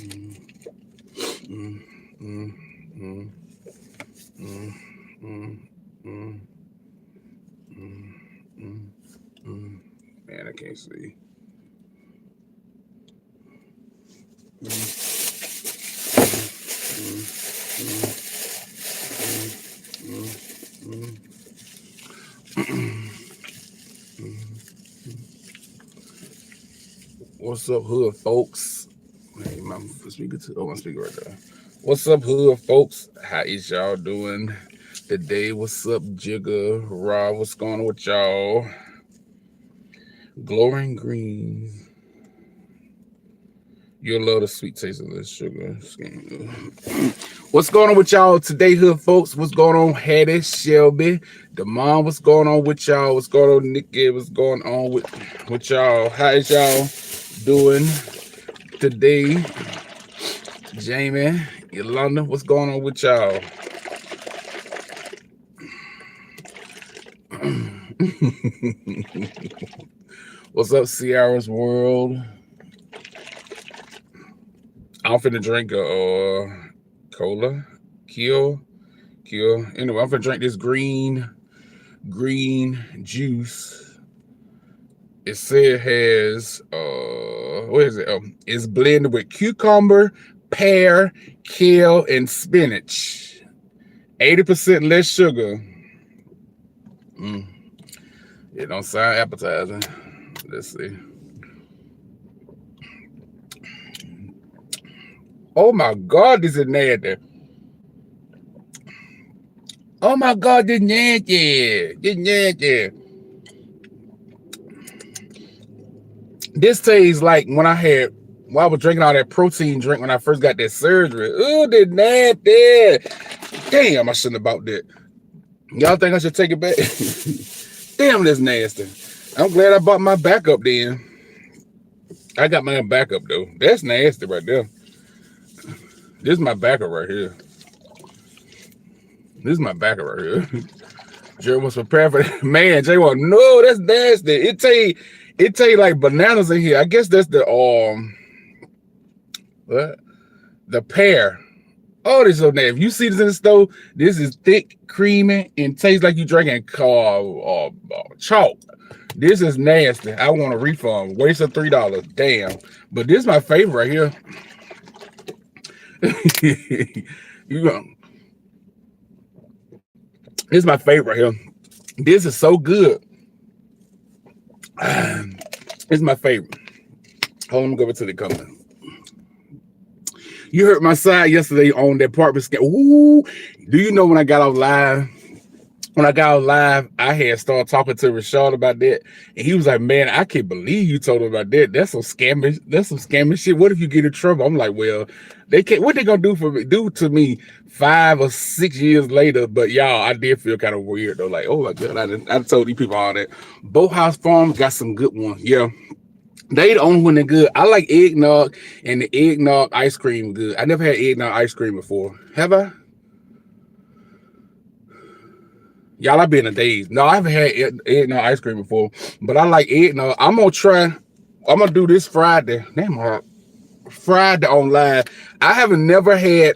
Man, I can't see. What's up, hood folks? Hey, my speaker too. Oh, my speaker right there. What's up, hood folks? How is y'all doing today? What's up, Jigger? Rob, what's going on with y'all? Glowing green. You'll love the sweet taste of this sugar. What's going on with y'all today, hood folks? What's going on, Hattie, Shelby, Damon? What's going on with y'all? What's going on, Nikki? What's going on with y'all? How is y'all doing today? Jamie, Yolanda, what's going on with y'all? What's up, Sierra's World? I'm finna drink a cola, kill. Anyway, I'm finna drink this green juice. It said it has what is it? It's blended with cucumber, pear, kale, and spinach. 80% less sugar. It don't sound appetizing. Let's see. Oh my God, this is nasty. Oh my God, this nasty. This tastes like when I was drinking all that protein drink when I first got that surgery. Ooh, this nasty. Damn, I shouldn't have bought that. Y'all think I should take it back? Damn, that's nasty. I'm glad I bought my backup then. I got my backup though. That's nasty right there. This is my backup right here. Jerry was prepared for that. Man, Jay was, no, that's nasty. It tastes like bananas in here. I guess that's the pear. Oh, this is so nasty. If you see this in the stove, this is thick, creamy, and tastes like you drinking chalk. This is nasty. I want a refund. Waste of $3. Damn. But this is my favorite right here. This is my favorite right here. This is so good. This is my favorite. Hold on, let me go over to the comment. You heard my side yesterday on the apartment scam. Ooh, do you know when I got off live? I had started talking to Rashad about that, and he was like, "Man, I can't believe you told him about that. That's some scamming shit. What if you get in trouble?" I'm like, "Well, they can't. What they gonna do to me 5 or 6 years later?" But y'all, I did feel kind of weird though. Like, oh my God, I told these people all that. Boathouse Farms got some good ones. Yeah. They the only one that good. I like eggnog, and the eggnog ice cream good. I never had eggnog ice cream before. Have I? Y'all, I've been a daze. No, I haven't had eggnog ice cream before, but I like eggnog. I'm gonna do this Friday. Damn, Friday on live. I have never had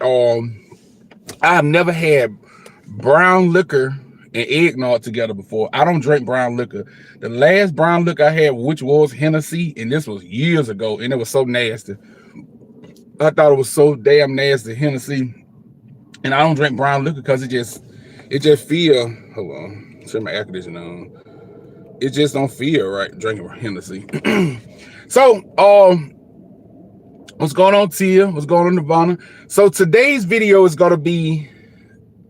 brown liquor and eggnog together before. I don't drink brown liquor. The last brown liquor I had, which was Hennessy, and this was years ago, and it was so nasty. I thought it was so damn nasty, Hennessy. And I don't drink brown liquor because it just feel, hold on, turn my air conditioner on. It just don't feel right drinking Hennessy. So, what's going on, Tia? What's going on, Nirvana? So today's video is gonna be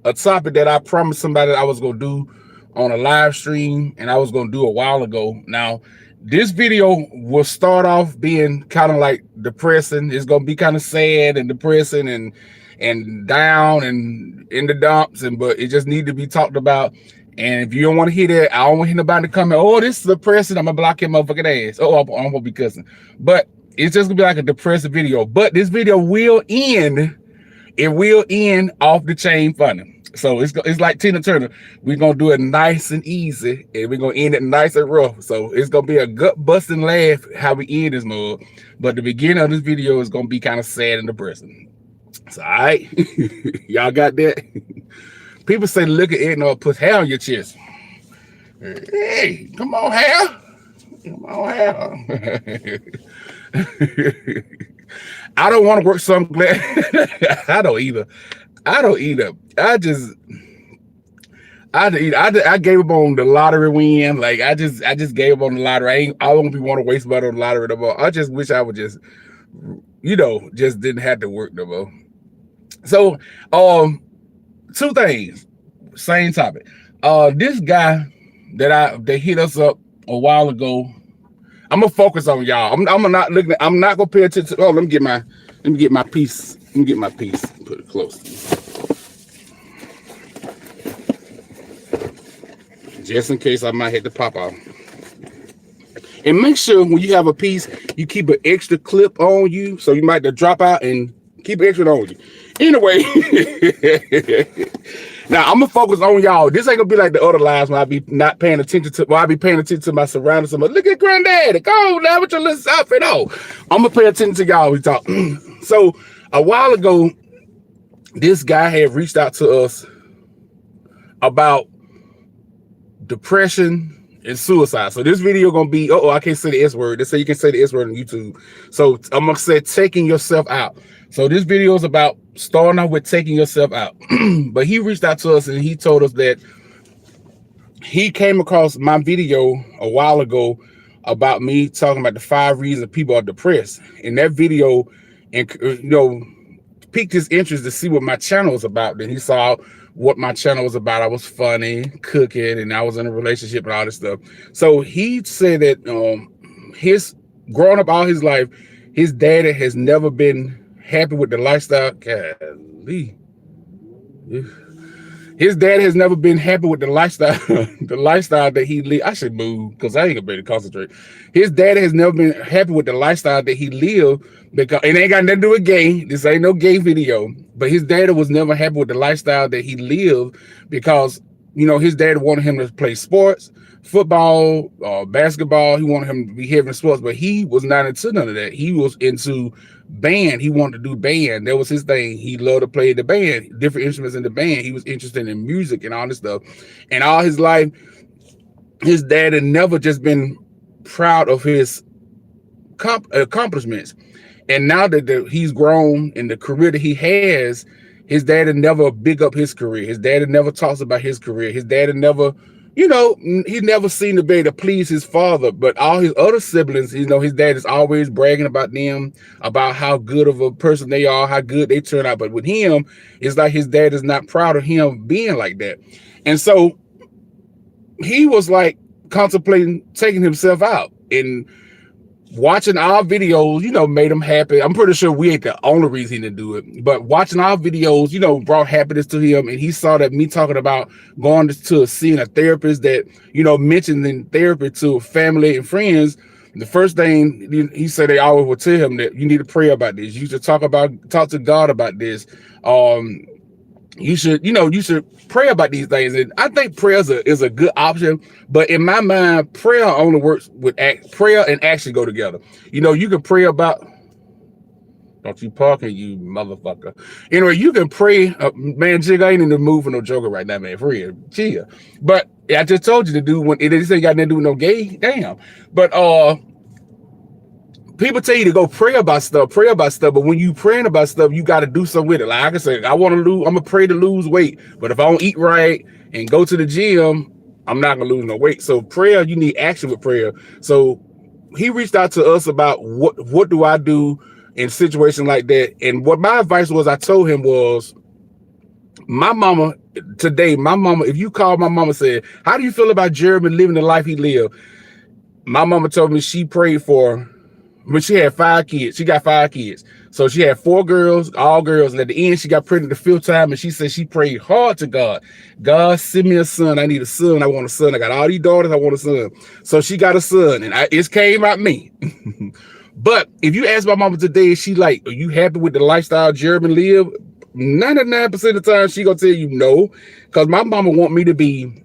a topic that I promised somebody that I was gonna do on a live stream, and I was gonna do a while ago. Now, this video will start off being kind of like depressing. It's gonna be kind of sad and depressing and down and in the dumps, but it just need to be talked about. And if you don't want to hear that, I don't want to hear nobody comment, "Oh, this is depressing. I'm gonna block your motherfucking ass." Oh, I'm gonna be cussing. But it's just gonna be like a depressive video. But this video will end. It will end off the chain funny. So it's like Tina Turner. We're gonna do it nice and easy, and we're gonna end it nice and rough. So it's gonna be a gut busting laugh how we end this mug. But the beginning of this video is gonna be kind of sad and depressing. So all right, y'all got that? People say look at Edna put hair on your chest. Hey, come on, hair. Come on, hair. I don't want to work, so I'm glad. I don't either. I don't either. I gave up on the lottery win. Like I just gave up on the lottery. I won't be want to waste money on the lottery no more. I just wish I would just, just didn't have to work no more. So, two things, same topic. This guy that hit us up a while ago. I'm gonna focus on y'all. I'm not looking. I'm not gonna pay attention. Oh, let me get my piece. Let me get my piece. Put it close. Just in case I might hit the pop off. And make sure when you have a piece, you keep an extra clip on you, so you might drop out and keep extra on you. Anyway, now I'm gonna focus on y'all. This ain't gonna be like the other lives when I be not paying attention to. Well, I be paying attention to my surroundings. I'm like, look at granddaddy, go on now with your little outfit on. I'm gonna pay attention to y'all. We talk. So a while ago, this guy had reached out to us about depression and suicide. So this video gonna be, I can't say the S word. They say you can say the S word on YouTube. So I'm gonna say taking yourself out. So this video is about starting out with taking yourself out. But he reached out to us and he told us that he came across my video a while ago about me talking about the 5 reasons people are depressed. And that video, and piqued his interest to see what my channel was about. Then he saw what my channel was about. I was funny, cooking, and I was in a relationship and all this stuff. So he said that his growing up all his life, his daddy has never been happy with the lifestyle. Golly. His dad has never been happy with the lifestyle, the lifestyle that he lived. I should move because I ain't gonna be able to concentrate. His dad has never been happy with the lifestyle that he lived because it ain't got nothing to do with gay. This ain't no gay video. But his dad was never happy with the lifestyle that he lived because, his dad wanted him to play sports, football, basketball. He wanted him to be heavy in sports, but he was not into none of that. He was into band. He wanted to do band. That was his thing. He loved to play the band, different instruments in the band. He was interested in music and all this stuff. And all his life, his dad had never just been proud of his accomplishments. And now that he's grown in the career that he has, his dad had never big up his career. His dad had never talks about his career. His dad had never, he never seemed to be able to please his father. But all his other siblings, his dad is always bragging about them, about how good of a person they are, how good they turn out. But with him, it's like his dad is not proud of him being like that. And so he was like contemplating taking himself out. And watching our videos, made him happy. I'm pretty sure we ain't the only reason he didn't do it, but watching our videos, brought happiness to him. And he saw that me talking about going to seeing a therapist that, mentioning therapy to family and friends. The first thing he said, they always would tell him that you need to pray about this. You should talk to God about this. You should pray about these things. And I think prayer is a good option, but in my mind, prayer only works with prayer and action go together. You can pray about, don't you parking, you motherfucker. Anyway, you can pray, man, Jig, I ain't in the mood for no joker right now, man, for real, chill. But I just told you to do when it ain't got nothing to do with no gay, damn. But people tell you to go pray about stuff, but when you praying about stuff, you got to do something with it. Like I can say, I'm gonna pray to lose weight, but if I don't eat right and go to the gym, I'm not gonna lose no weight. So prayer, you need action with prayer. So he reached out to us about what do I do in situations like that. And what my advice was, I told him was, my mama, if you call my mama, said, how do you feel about Jeremy living the life he lived? My mama told me she prayed for, when she had 5 kids. She got 5 kids. So she had 4 girls, all girls. And at the end, she got pregnant the 5th time. And she said she prayed hard to God. God, send me a son. I need a son. I want a son. I got all these daughters. I want a son. So she got a son. And it came out me. But if you ask my mama today, she like, are you happy with the lifestyle Jeremy lived? 99% of the time she gonna tell you no, because my mama want me to be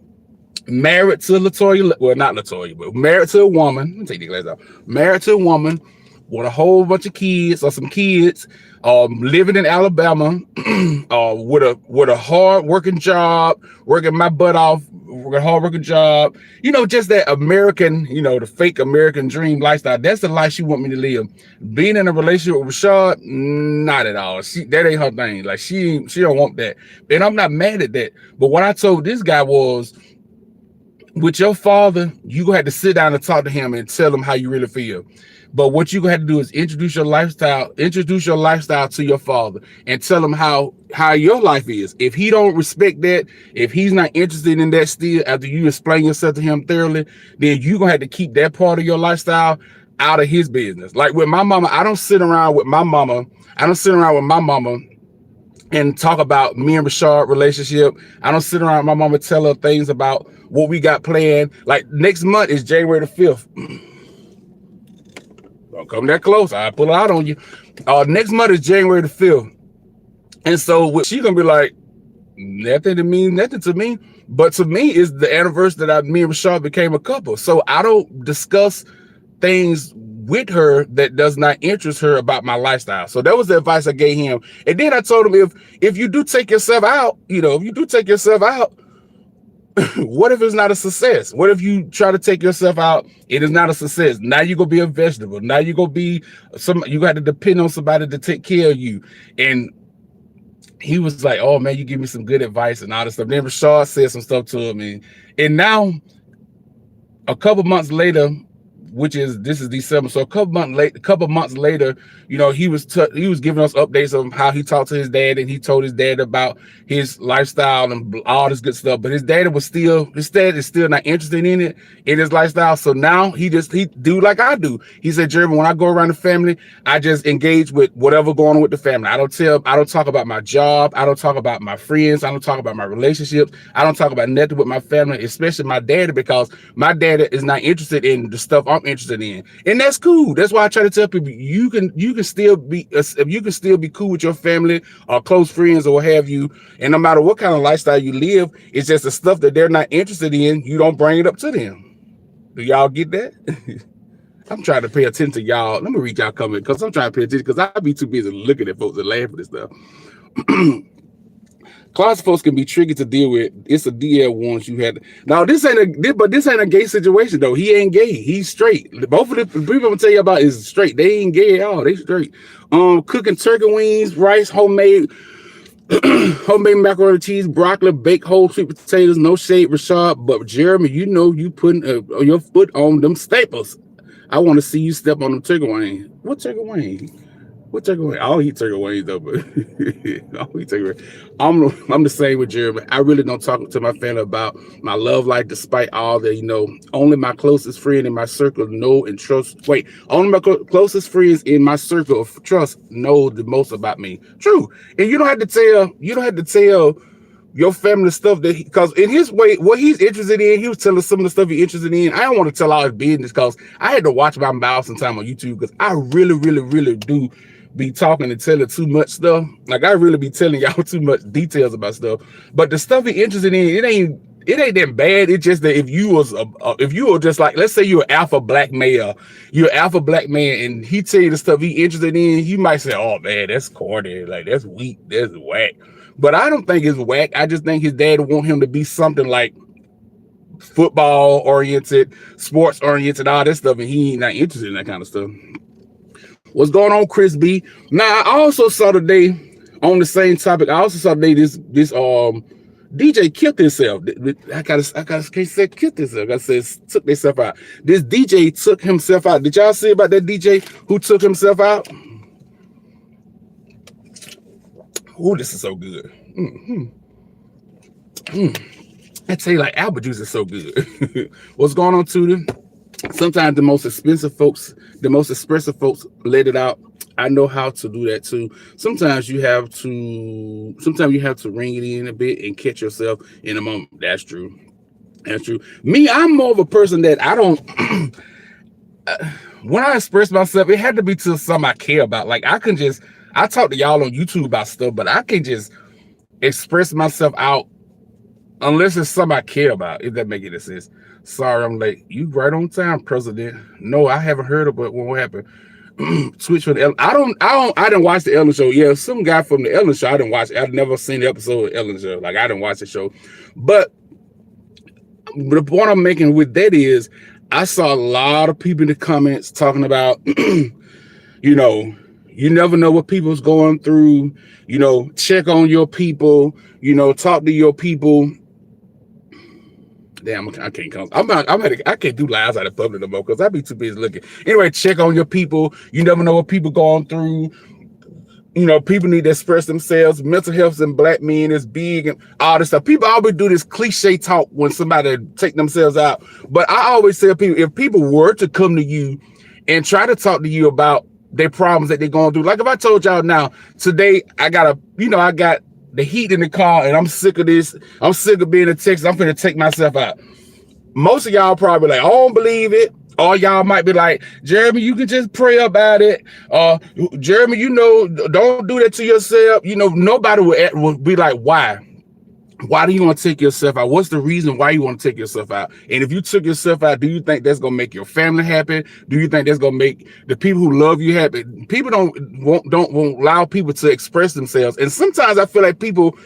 married to Latoya, well, not Latoya, but married to a woman. Let me take the glass off. Married to a woman with a whole bunch of kids or some kids, living in Alabama, with a hard working job, working my butt off, working hard working job. You know, just that American, you know, the fake American dream lifestyle. That's the life she want me to live. Being in a relationship with Rashad, not at all. That ain't her thing. Like she don't want that, and I'm not mad at that. But what I told this guy was, with your father, you gonna have to sit down and talk to him and tell him how you really feel. But what you gonna have to do is introduce your lifestyle to your father and tell him how your life is. If he don't respect that, if he's not interested in that still after you explain yourself to him thoroughly, then you gonna have to keep that part of your lifestyle out of his business. Like with my mama, I don't sit around with my mama and talk about me and Rashad relationship. I don't sit around with my mama, tell her things about what we got planned. Like next month is January the 5th. Don't come that close. I pull it out on you. Next month is January the 5th. And so she gonna be like, nothing to me. But to me, is the anniversary that me and Rashad became a couple. So I don't discuss things with her that does not interest her about my lifestyle. So that was the advice I gave him. And then I told him, if you do take yourself out, what if it's not a success? What if you try to take yourself out, it is not a success? Now you're gonna be a vegetable. Now you're gonna be you got to depend on somebody to take care of you. And he was like, oh man, you give me some good advice and all this stuff. Then Rashad said some stuff to him, and now a couple months later, this is December. So a couple months later, you know, he was giving us updates on how he talked to his dad, and he told his dad about his lifestyle and all this good stuff. But his dad is still not interested in his lifestyle. So now he do like I do. He said, Jeremy, when I go around the family, I just engage with whatever going on with the family. I don't talk about my job. I don't talk about my friends. I don't talk about my relationships. I don't talk about nothing with my family, especially my daddy, because my daddy is not interested in the stuff I'm interested in. And that's cool. That's why I try to tell people, you can still be cool with your family or close friends or what have you. And no matter what kind of lifestyle you live, it's just the stuff that they're not interested in, you don't bring it up to them. Do y'all get that? I'm trying to pay attention to y'all. Let me read y'all comment, because I'm trying to pay attention, because I be too busy looking at folks and laughing at stuff. Closet folks can be tricky to deal with. It's a DL once you had. Now this ain't a gay situation though. He ain't gay. He's straight. Both of the people I'm gonna tell you about is straight. They ain't gay at all. They straight. Cooking turkey wings, rice, homemade macaroni and cheese, broccoli, baked whole sweet potatoes. No shade, Rashad, but Jeremy, you know you putting your foot on them staples. I want to see you step on them turkey wings. What turkey wing? What turkey wing? I don't eat turkey wings though, but I don't eat turkey wings. I'm the same with Jeremy. I really don't talk to my family about my love life, despite all that, you know. Only my closest friend in my circle know and trust. Wait, only my closest friends in my circle of trust know the most about me. True, and you don't have to tell your family stuff that because in his way, what he's interested in, he was telling some of the stuff he's interested in. I don't want to tell all his business because I had to watch my mouth sometime on YouTube, because I really, really, really do be talking and telling too much stuff. Like I really be telling y'all too much details about stuff. But the stuff he's interested in, it ain't that bad. It's just that if you were just like, let's say you're an alpha black male, and he tell you the stuff he interested in, you might say, oh man, that's corny, like that's weak, that's whack. But I don't think it's whack. I just think his dad want him to be something like football oriented, sports oriented, all that stuff, and he ain't not interested in that kind of stuff. What's going on, Chris B? Now I also saw today on the same topic. I also saw today this DJ killed himself. I can't say killed himself. I said took themselves out. This DJ took himself out. Did y'all see about that DJ who took himself out? Oh, this is so good. I tell you, like apple juice is so good. What's going on, Tudor? Sometimes the most expressive folks let it out. I know how to do that too. Sometimes you have to ring it in a bit and catch yourself in a moment. That's true. Me, I'm more of a person that I don't when I express myself, it had to be to something I care about. Like I can just I talk to y'all on YouTube about stuff, but I can't just express myself out unless it's something I care about, if that make any sense. Sorry, I'm late. You right on time, President. No, I haven't heard of it. What happened? Switch for the I didn't watch the Ellen show. Yeah, some guy from the Ellen show. I didn't watch it. I've never seen the episode of Ellen show. Like, I didn't watch the show. But the point I'm making with that is I saw a lot of people in the comments talking about, you know, you never know what people's going through, you know, check on your people, you know, talk to your people. Damn, I can't come. I can't do lives out of public no more because I be too busy looking. Anyway, check on your people. You never know what people going through. You know, people need to express themselves. Mental health in black men is big and all this stuff. People always do this cliche talk when somebody take themselves out. But I always tell people, if people were to come to you and try to talk to you about their problems that they're going through, like if I told y'all now, today I got the heat in the car and I'm sick of this. I'm sick of being in Texas. I'm finna take myself out. Most of y'all probably like, I don't believe it. Or y'all might be like, Jeremy, you can just pray about it. Jeremy, you know, don't do that to yourself. You know, nobody will be like, why? Why do you want to take yourself out? What's the reason why you want to take yourself out? And if you took yourself out, do you think that's going to make your family happy? Do you think that's going to make the people who love you happy? People won't allow people to express themselves. And sometimes I feel like people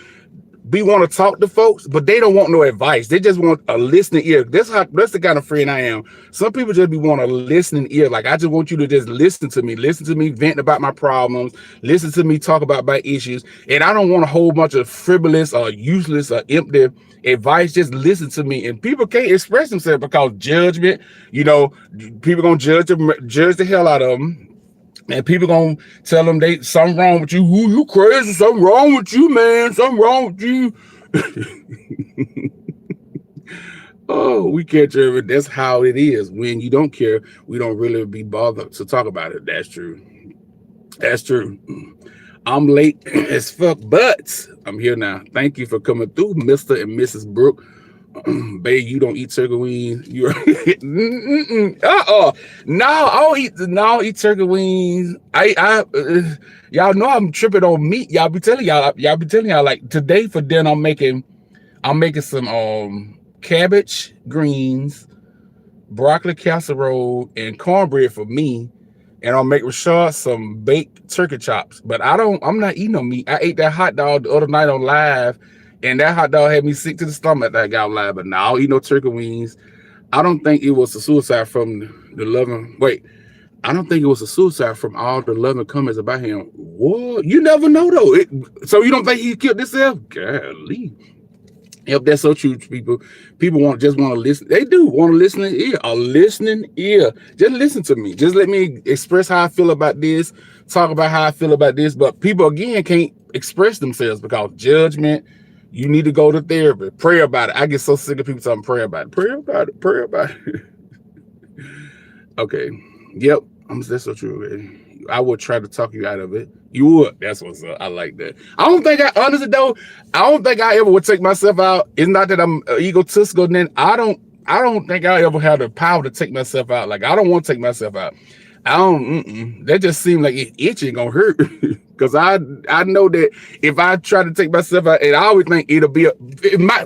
want to talk to folks, but they don't want no advice. They just want a listening ear. That's the kind of friend I am. Some people just want a listening ear. Like, I just want you to just listen to me vent about my problems, listen to me talk about my issues. And I don't want a whole bunch of frivolous or useless or empty advice. Just listen to me. And people can't express themselves because judgment, you know, people gonna judge the hell out of them. And people gonna tell them something wrong with you. Ooh, you crazy? Something wrong with you, man. Something wrong with you. Oh, we care, Trevor. That's how it is. When you don't care, we don't really be bothered to talk about it. That's true. That's true. I'm late as fuck, but I'm here now. Thank you for coming through, Mr. and Mrs. Brooke. Babe, you don't eat turkey wings. You're no, I don't eat turkey wings. Y'all know I'm tripping on meat. Y'all be telling y'all like today for dinner I'm making some cabbage greens, broccoli casserole, and cornbread for me. And I'll make Rashad some baked turkey chops. But I'm not eating no meat. I ate that hot dog the other night on live. And that hot dog had me sick to the stomach that got live. But now I'll eat no turkey wings. I don't think it was a suicide from the loving. Wait, I don't think it was a suicide from all the loving comments about him. What? You never know though. So you don't think he killed himself? Golly. Yep, that's so true, people. People just want to listen. They do want a listening ear. A listening ear. Just listen to me. Just let me express how I feel about this. Talk about how I feel about this. But people again can't express themselves because judgment. You need to go to therapy. Pray about it. I get so sick of people talking pray about it. Pray about it. Pray about it. Okay. Yep. That's so true, man. I would try to talk you out of it. You would. That's what's up. I like that. Honestly though, I don't think I ever would take myself out. It's not that I'm egotistical. Then I don't think I ever have the power to take myself out. Like, I don't want to take myself out. That just seemed like it ain't gonna hurt. Because I know that if I try to take myself out, and I always think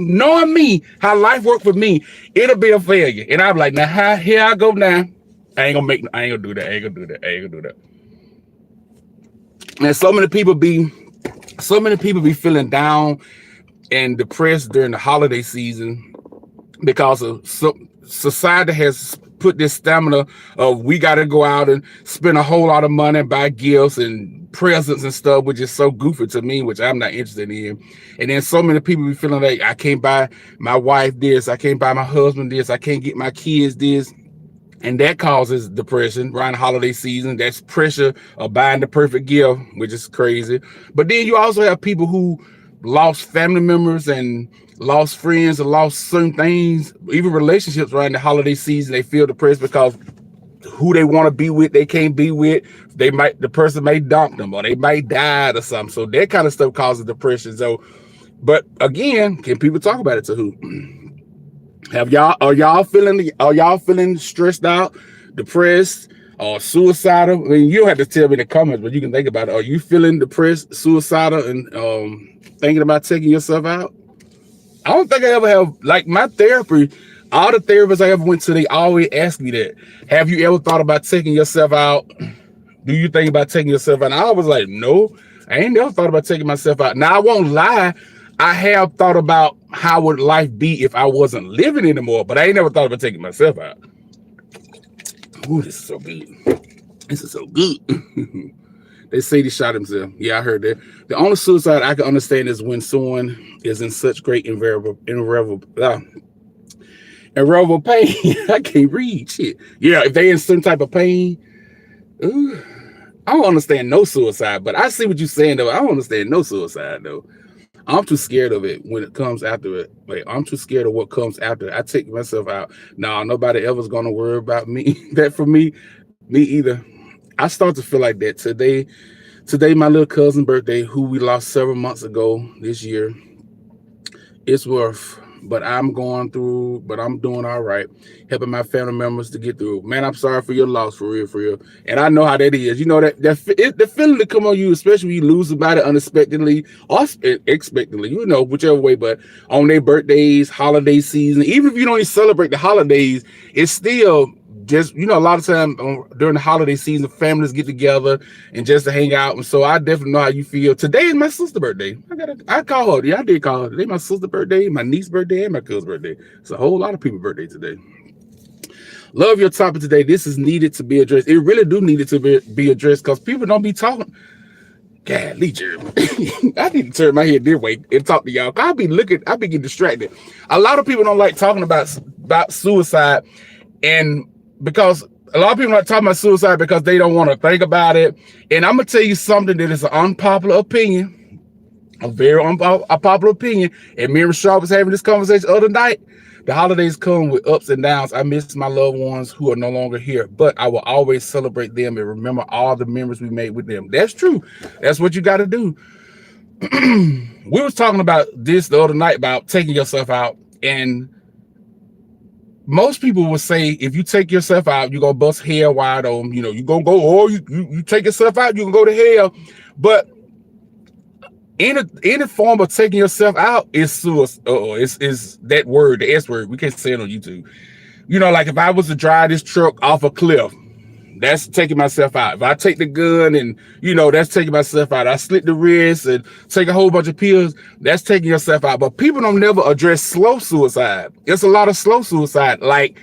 knowing me, how life worked for me, it'll be a failure. And I'm like, now here I go now. I ain't gonna do that. And so many people be feeling down and depressed during the holiday season because of society has put this stamina of we got to go out and spend a whole lot of money and buy gifts and presents and stuff, which is so goofy to me, which I'm not interested in. And then so many people be feeling like I can't buy my wife this, I can't buy my husband this, I can't get my kids this. And that causes depression around the holiday season. That's pressure of buying the perfect gift, which is crazy. But then you also have people who lost family members and lost friends and lost certain things, even relationships around the holiday season. They feel depressed because who they want to be with, they can't be with. The person may dump them or they might die or something. So that kind of stuff causes depression. So, but again, can people talk about it to who? Are y'all feeling stressed out, depressed? or suicidal. I mean, you don't have to tell me in the comments, but you can think about it. Are you feeling depressed, suicidal, and thinking about taking yourself out? I don't think I ever have, like my therapy, all the therapists I ever went to, they always ask me that. Have you ever thought about taking yourself out? Do you think about taking yourself out? And I was like, no, I ain't never thought about taking myself out. Now, I won't lie. I have thought about how would life be if I wasn't living anymore, but I ain't never thought about taking myself out. Ooh, this is so good. This is so good. They say he shot himself. Yeah, I heard that. The only suicide I can understand is when someone is in such great irreparable pain. I can't read shit. Yeah, if they in some type of pain. Ooh, I don't understand no suicide, but I see what you're saying though. I don't understand no suicide though. I'm too scared of it when it comes after it. Like, I'm too scared of what comes after it. I take myself out. Nah, nobody ever's gonna worry about me. That for me either. I start to feel like that today. Today, my little cousin's birthday, who we lost several months ago this year. It's rough, but I'm going through, but I'm doing all right, helping my family members to get through. Man, I'm sorry for your loss, for real, for real. And I know how that is. You know, the feeling that come on you, especially when you lose somebody unexpectedly or expectedly, you know, whichever way, but on their birthdays, holiday season, even if you don't even celebrate the holidays, it's still just, you know, a lot of time during the holiday season, families get together and just to hang out. And so I definitely know how you feel. Today is my sister's birthday. I call her. Yeah, I did call her. Today my sister's birthday, my niece's birthday, and my cousin's birthday. It's a whole lot of people's birthday today. Love your topic today. This is needed to be addressed. It really do need it to be addressed because people don't be talking. Golly, Jeremy. I need to turn my head this way and talk to y'all. I be getting distracted. A lot of people don't like talking about suicide, and because a lot of people are talking about suicide because they don't want to think about it. And I'm gonna tell you something that is an unpopular opinion, a very unpopular opinion. And me and Rashad was having this conversation the other night. The holidays come with ups and downs. I miss my loved ones who are no longer here, but I will always celebrate them and remember all the memories we made with them. That's true. That's what you got to do. We was talking about this the other night about taking yourself out, and most people would say if you take yourself out, you're gonna bust hell wide open. You know, you're gonna go, or you take yourself out, you can go to hell. But any form of taking yourself out is suicide. Is that word, the S word. We can't say it on YouTube. You know, like if I was to drive this truck off a cliff, that's taking myself out. If I take the gun and, you know, that's taking myself out. I slit the wrist and take a whole bunch of pills, that's taking yourself out. But people don't never address slow suicide. It's a lot of slow suicide, like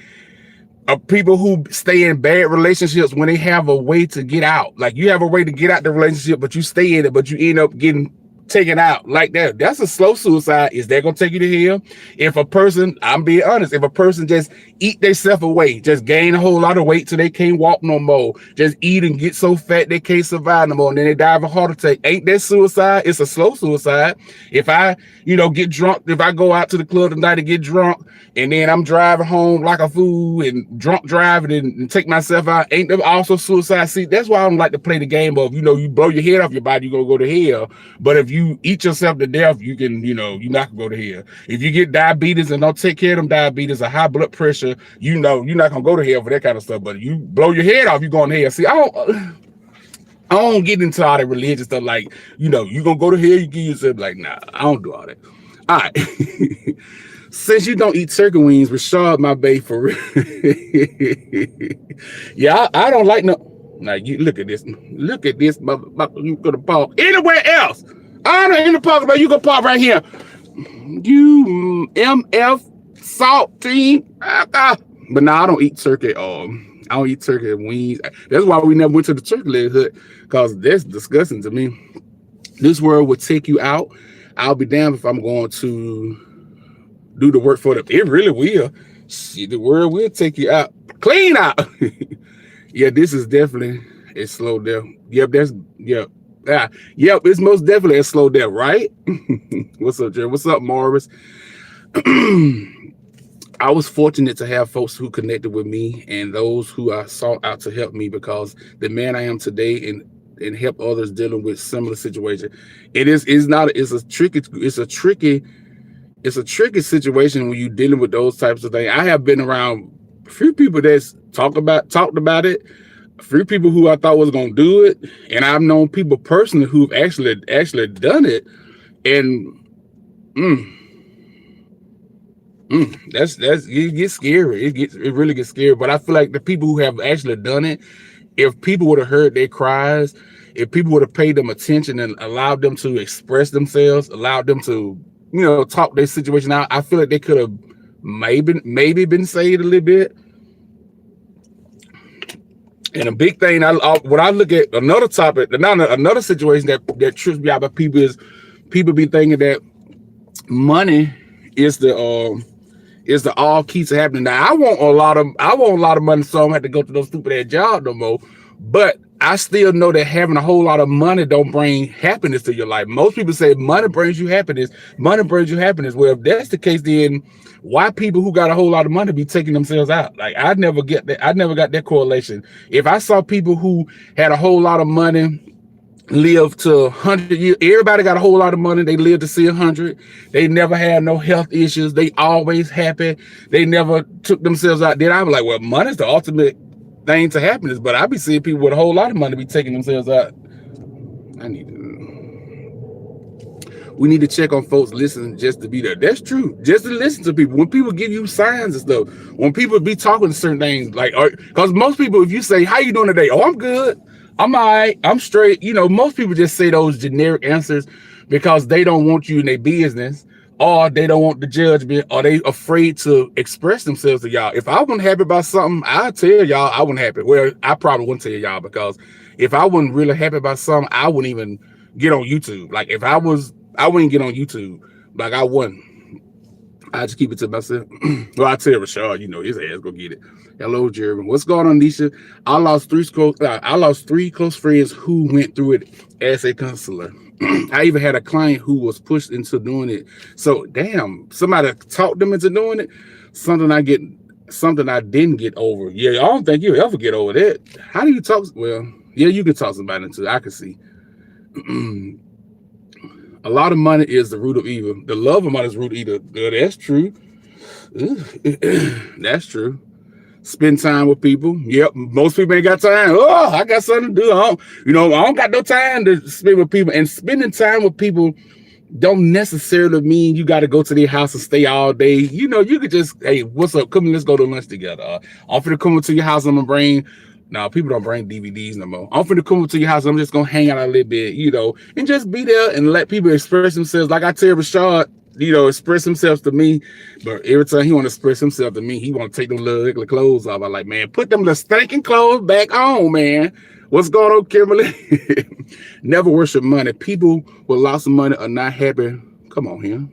people who stay in bad relationships when they have a way to get out. Like you have a way to get out the relationship, but you stay in it, but you end up getting taken out like that. That's a slow suicide. Is that gonna take you to hell? If a person, I'm being honest, if a person just eat themselves away, just gain a whole lot of weight till they can't walk no more, just eat and get so fat they can't survive no more, and then they die of a heart attack, ain't that suicide? It's a slow suicide. If I, you know, get drunk, if I go out to the club tonight and get drunk, and then I'm driving home like a fool and drunk driving and take myself out, ain't that also suicide? See, that's why I don't like to play the game of, you know, you blow your head off your body, you're gonna go to hell. But if you eat yourself to death, you can, you know, you're not gonna go to hell. If you get diabetes and don't take care of them diabetes or high blood pressure, you know, you're not gonna go to hell for that kind of stuff. But if you blow your head off, you're going to hell. See, I don't get into all that religious stuff. Like, you know, you gonna go to hell, you give yourself, like, nah, I don't do all that. All right. Since you don't eat turkey wings, Rashad, my babe, for real. Yeah, I don't like no. Now you look at this, motherfucker. You could have parked anywhere else. I don't in the park, but you can park right here. You MF saltine. But now I don't eat turkey. I don't eat turkey wings. That's why we never went to the turkey leg hut, because that's disgusting to me. This world will take you out. I'll be damned if I'm going to do the work for them. It really will. Shit, the world will take you out. Clean out. Yeah, this is definitely a slow death. Yep, yep, it's most definitely a slow death, right? What's up, Jerry? What's up, Morris? I was fortunate to have folks who connected with me and those who I sought out to help me, because the man I am today and help others dealing with similar situations. It's a tricky situation when you're dealing with those types of things. I have been around a few people that's talked about it. few people who I thought was gonna do it, and I've known people personally who've actually done it, and that's it gets scary. It really gets scary. But I feel like the people who have actually done it, if people would have heard their cries, if people would have paid them attention and allowed them to express themselves, allowed them to, talk their situation out, I feel like they could have maybe been saved a little bit. And a big thing, when I look at another topic, another situation that trips me out about people is people be thinking that money is the all key to happening. Now I want a lot of money, so I don't have to go to those stupid ass jobs no more. But I still know that having a whole lot of money don't bring happiness to your life. Most people say money brings you happiness. Money brings you happiness. Well, if that's the case, then why people who got a whole lot of money be taking themselves out? Like I never get that. I never got that correlation. If I saw people who had a whole lot of money live to 100 years, everybody got a whole lot of money, they live to see 100, they never had no health issues, they always happy, they never took themselves out, then I was like, well, money's the ultimate thing to happiness. But I be seeing people with a whole lot of money be taking themselves out. We need to check on folks listening just to be there. That's true. Just to listen to people. When people give you signs and stuff, when people be talking certain things, like, because most people, if you say, how you doing today? Oh, I'm good. I'm all right. I'm straight. Most people just say those generic answers because they don't want you in their business, or they don't want the judgment, or they afraid to express themselves to y'all. If I wasn't happy about something, I'd tell y'all I wasn't happy. Well, I probably wouldn't tell y'all, because if I wasn't really happy about something, I wouldn't even get on YouTube. Like if I wouldn't get on YouTube. Like I wouldn't. I just keep it to myself. Well, I tell Rashad, his ass go get it. Hello, Jeremy. What's going on, Nisha? I lost three close friends who went through it as a counselor. I even had a client who was pushed into doing it. So damn, somebody talked them into doing it. Something I didn't get over. Yeah, I don't think you'll ever get over that. How do you talk? Well, yeah, you can talk somebody into it. I can see. A lot of money is the root of evil. The love of money is the root of evil. That's true. That's true. Spend time with people. Yep, most people ain't got time. Oh, I got something to do. I don't got no time to spend with people. And spending time with people don't necessarily mean you got to go to their house and stay all day. You could just, hey, what's up? Come on, let's go to lunch together. I'm finna come to your house. I'm gonna bring. Now, people don't bring DVDs no more. I'm finna come to your house. I'm just gonna hang out a little bit, and just be there and let people express themselves. Like I tell Rashad, express himself to me. But every time he want to express himself to me, he want to take them little ugly clothes off. I'm like, man, put them little stinking clothes back on, man. What's going on, Kimberly? Never worship money. People with lots of money are not happy. Come on here.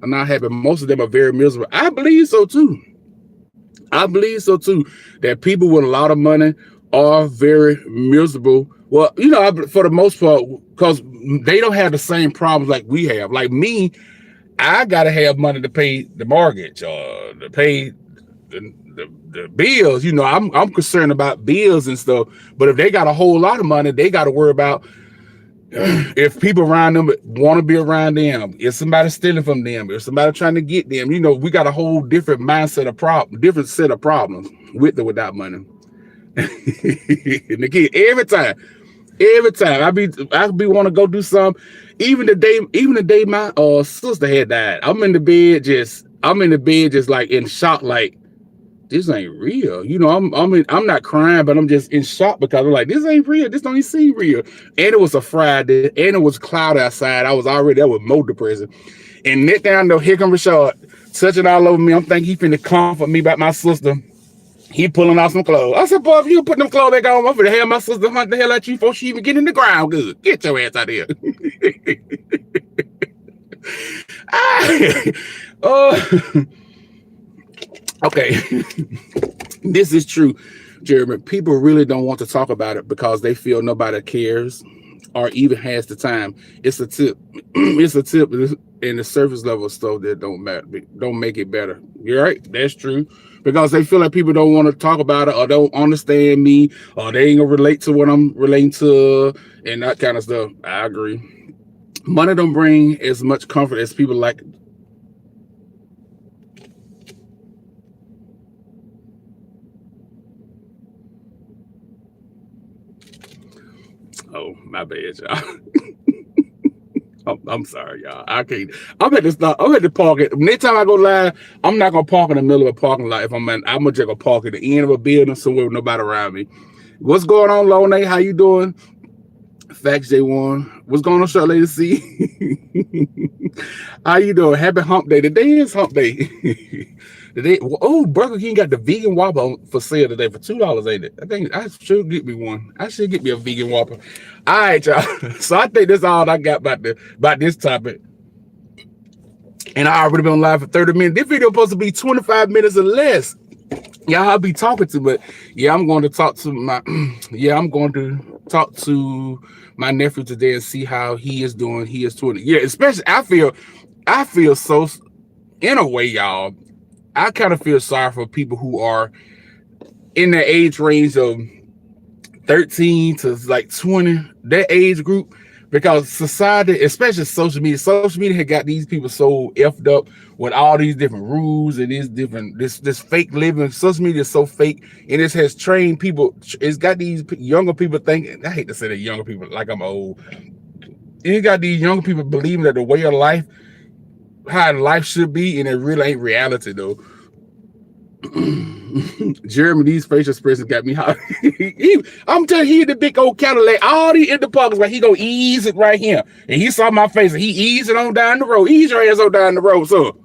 Are not happy. Most of them are very miserable. I believe so too. That people with a lot of money are very miserable. Well, for the most part, because they don't have the same problems like we have. Like me, I gotta have money to pay the mortgage or to pay the bills. I'm concerned about bills and stuff. But if they got a whole lot of money, they got to worry about if people around them want to be around them, if somebody stealing from them, if somebody trying to get them. We got a whole different mindset of different set of problems with or without money. And again, every time I be want to go do something. Even the day my sister had died, I'm in the bed just like in shock, like this ain't real. I'm not crying, but I'm just in shock because I'm like, this ain't real. This don't even seem real. And it was a Friday, and it was cloudy outside. That was more depressing. And next thing I know, here comes Rashad touching all over me. I'm thinking he finna comfort me about my sister. He pulling off some clothes. I said, boy, if you put them clothes back on, I'm finna have my sister hunt the hell out you before she even get in the ground. Good. Get your ass out of here. Okay. This is true, Jeremy. People really don't want to talk about it because they feel nobody cares or even has the time. It's a tip. It's a tip in the surface level stuff that don't matter, don't make it better. You're right. That's true. Because they feel like people don't want to talk about it or don't understand me or they ain't gonna relate to what I'm relating to and that kind of stuff. I agree. Money don't bring as much comfort as people like. Oh, my bad, y'all. I'm sorry, y'all. I can't. I'm at the stop. I'm at the park. Next time I go live, I'm not gonna park in the middle of a parking lot. If I'm gonna just go park at the end of a building somewhere with nobody around me. What's going on, Lone? How you doing? Facts J1. What's going on, Short Lady C? How you doing? Happy Hump Day. Today is Hump Day. Today, oh, Burger King got the vegan Whopper for sale today for $2, ain't it? I think I should get me one. I should get me a vegan Whopper. All right, y'all. So I think that's all I got about this topic. And I already been live for 30 minutes. This video supposed to be 25 minutes or less. Yeah, I'll be talking to, but yeah, I'm going to talk to my nephew today and see how he is doing. He is 20. Yeah, especially I feel so, in a way, y'all, I kind of feel sorry for people who are in the age range of 13 to like 20, that age group, because society, especially social media had got these people so effed up with all these different rules and this fake living. Social media is so fake, and it has trained people. It's got these younger people thinking, I hate to say that younger people like I'm old. It got these younger people believing that the way of life, how life should be, and it really ain't reality though. Jeremy, these facial expressions got me hot. I'm telling you, he the big old Cadillac, all these in the pockets, like he gonna ease it right here. And he saw my face and he eased it on down the road. Ease your ass on down the road, so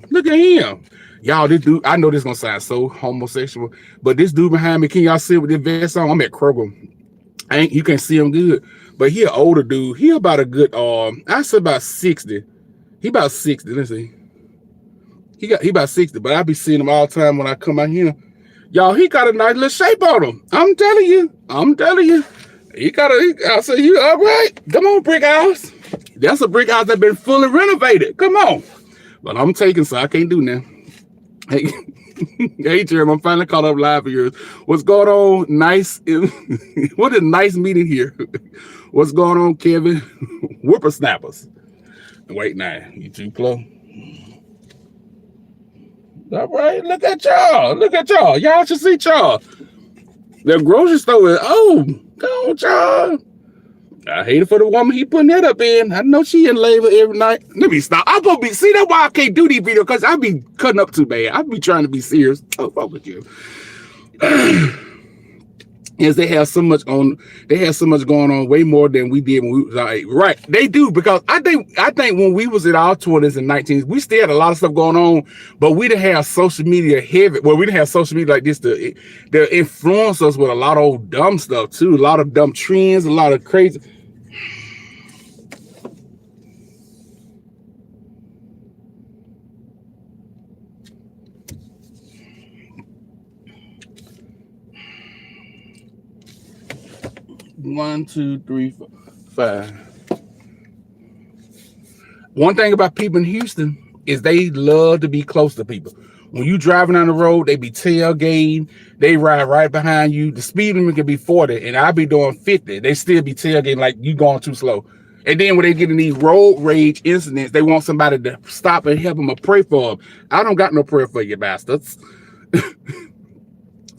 look at him. Y'all, this dude, I know this gonna sound so homosexual, but this dude behind me, can y'all see with this vest on? I'm at Kroger. You can't see him good, but he an older dude. He about a good I say about 60. He about 60. Let's see. He about 60, but I be seeing him all the time when I come out here. Y'all, he got a nice little shape on him. I'm telling you. I say, you all right? Come on, brick house. That's a brick house that been fully renovated. Come on. But I'm taking, so I can't do nothing. Hey, hey, Jeremy, I'm finally caught up live for yours. What's going on? Nice. What a nice meeting here. What's going on, Kevin? Whippersnappers. Wait, now, you too close. All right, look at y'all. Y'all should see y'all. The grocery store is, go on, y'all. I hate it for the woman he putting that up in. I know she in labor every night. Let me stop. I'm gonna be, see, that's why I can't do these videos, because I be cutting up too bad. I be trying to be serious. Oh, fuck with you. Is they have so much going on, way more than we did when we was like, right. They do, because I think when we was in our 20s and 19s, we still had a lot of stuff going on, but we didn't have social media heavy. Well, we didn't have social media like this to influence us with a lot of old dumb stuff too, a lot of dumb trends, a lot of crazy. One, two, three, four, five. One thing about people in Houston is they love to be close to people. When you driving down the road, they be tailgating. They ride right behind you. The speed limit can be 40, and I be doing 50. They still be tailgating like you going too slow. And then when they get in these road rage incidents, they want somebody to stop and help them or pray for them. I don't got no prayer for you bastards.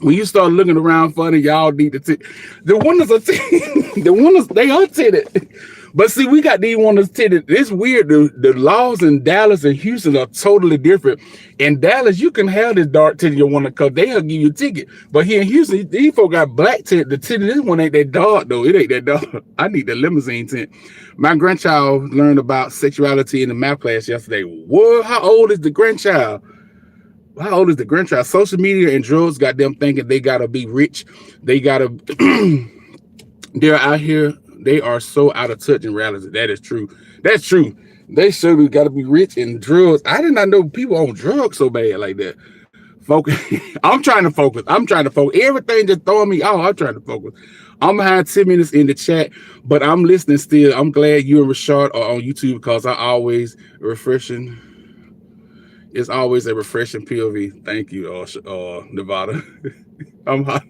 When you start looking around funny, y'all need to the windows are the windows, they are tinted. But see, we got these windows tinted. It's weird. The laws in Dallas and Houston are totally different. In Dallas, you can have this dark tinted your window because they'll give you a ticket. But here in Houston, these folks got black tint. The tint of this one ain't that dark though. It ain't that dark. I need the limousine tint. My grandchild learned about sexuality in the math class yesterday. What? How old is the grandchild? How old is the grandchild? Social media and drugs got them thinking they gotta be rich. They gotta. They're out here. They are so out of touch in reality. That is true. That's true. They sure gotta be rich in drugs. I did not know people on drugs so bad like that. Focus. I'm trying to focus. Everything just throwing me off. I'm trying to focus. I'm behind 10 minutes in the chat, but I'm listening still. I'm glad you and Rashad are on YouTube because I always refreshing. It's always a refreshing POV. Thank you, Nevada. I'm hot.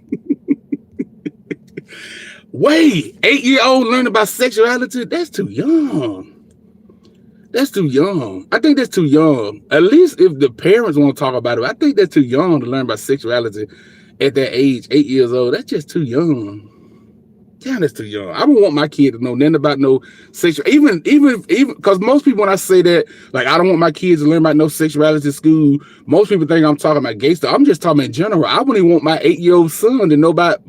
Wait, 8-year-old learn about sexuality? That's too young. That's too young. I think that's too young. At least if the parents want to talk about it, I think that's too young to learn about sexuality at that age, 8 years old. That's just too young. Damn, that's too young. I don't want my kid to know nothing about no sexual. Even because most people, when I say that, like I don't want my kids to learn about no sexuality in school. Most people think I'm talking about gay stuff. I'm just talking in general. I wouldn't even want my 8-year-old son to know about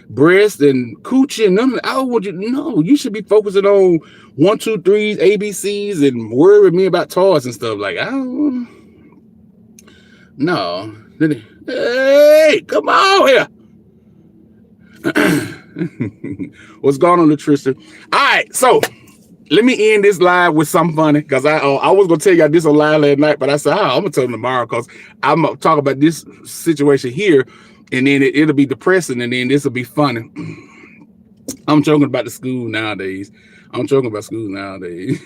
breast and coochie and none of that. I want you to know. You should be focusing on 1, 2, 3s, ABCs, and worry with me about toys and stuff. Like I don't. No. Hey, come on here. What's going on, Latricia? All right, so let me end this live with something funny because I was gonna tell y'all this on live last night, but I said I'm gonna tell them tomorrow because I'm gonna talk about this situation here, and then it'll be depressing, and then this will be funny. I'm joking about the school nowadays. I'm joking about school nowadays.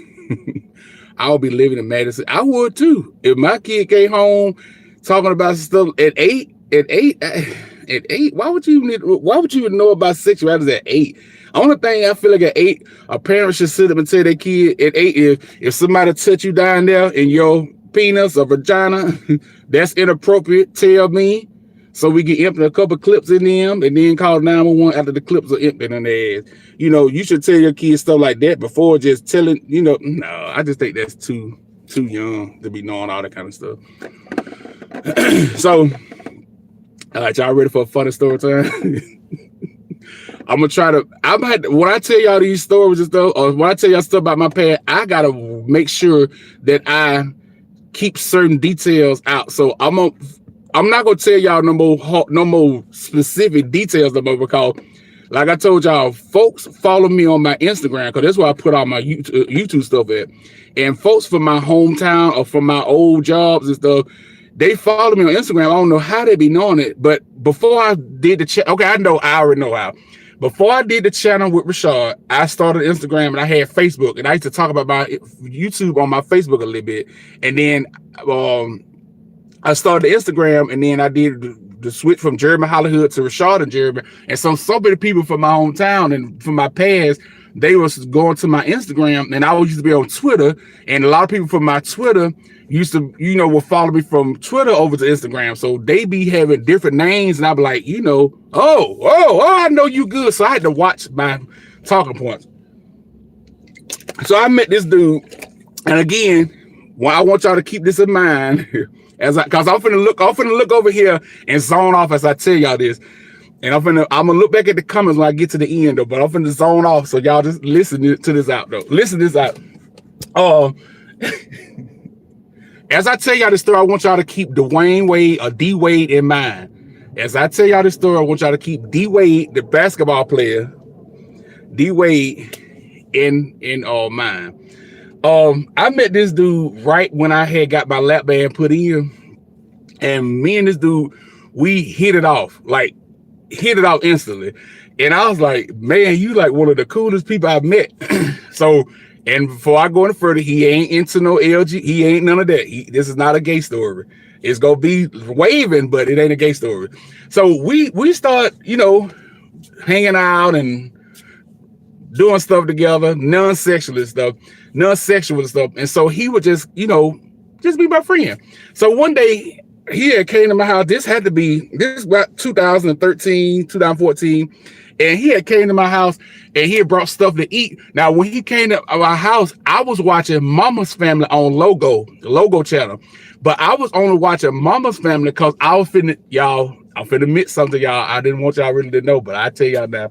I would be living in Madison. I would too if my kid came home talking about stuff at 8. At 8, why would you even know about sexuality at 8? Only thing I feel like at 8, a parent should sit up and tell their kid at 8 if somebody touch you down there in your penis or vagina, that's inappropriate. Tell me, so we can empty a couple clips in them and then call 911 after the clips are emptied in their ass. You know, you should tell your kids stuff like that before just telling. You know, no, I just think that's too young to be knowing all that kind of stuff. So. All right, y'all ready for a funny story time? I'm gonna try to. When I tell y'all these stories and stuff, or when I tell y'all stuff about my past, I gotta make sure that I keep certain details out. So I'm not gonna tell y'all no more specific details about because, like I told y'all, folks follow me on my Instagram because that's where I put all my YouTube stuff at. And folks from my hometown or from my old jobs and stuff, they follow me on Instagram. I don't know how they be knowing it, but before I did the channel, okay, I already know how. Before I did the channel with Rashad, I started Instagram and I had Facebook, and I used to talk about my YouTube on my Facebook a little bit. And then I started Instagram, and then I did the switch from Jeremy Hollywood to Rashad and Jeremy. And so many people from my hometown and from my past, they was going to my Instagram, and I used to be on Twitter, and a lot of people from my Twitter used to, would follow me from Twitter over to Instagram. So they be having different names, and I'd be like, oh, I know you good. So I had to watch my talking points. So I met this dude, and again, I want y'all to keep this in mind, because I'm finna look over here and zone off as I tell y'all this. And I'm gonna look back at the comments when I get to the end though, but I'm finna zone off. So y'all just listen to this out though. Listen to this out. As I tell y'all this story, I want y'all to keep Dwayne Wade or D Wade in mind. As I tell y'all this story, I want y'all to keep D Wade, the basketball player, D Wade in mind. I met this dude right when I had got my lap band put in, and me and this dude, we hit it off instantly. And I was like, man, you like one of the coolest people I've met. So, and before I go any further, he ain't into no LG. He ain't none of that. This is not a gay story. It's going to be waving, but it ain't a gay story. So we start, hanging out and doing stuff together, non-sexual stuff. And so he would just be my friend. So one day, he had came to my house. This is about 2013, 2014. And he had came to my house and he had brought stuff to eat. Now, when he came to our house, I was watching Mama's Family on the Logo channel. But I was only watching Mama's Family because I'm finna admit something, y'all. I didn't want y'all really to know, but I tell y'all now.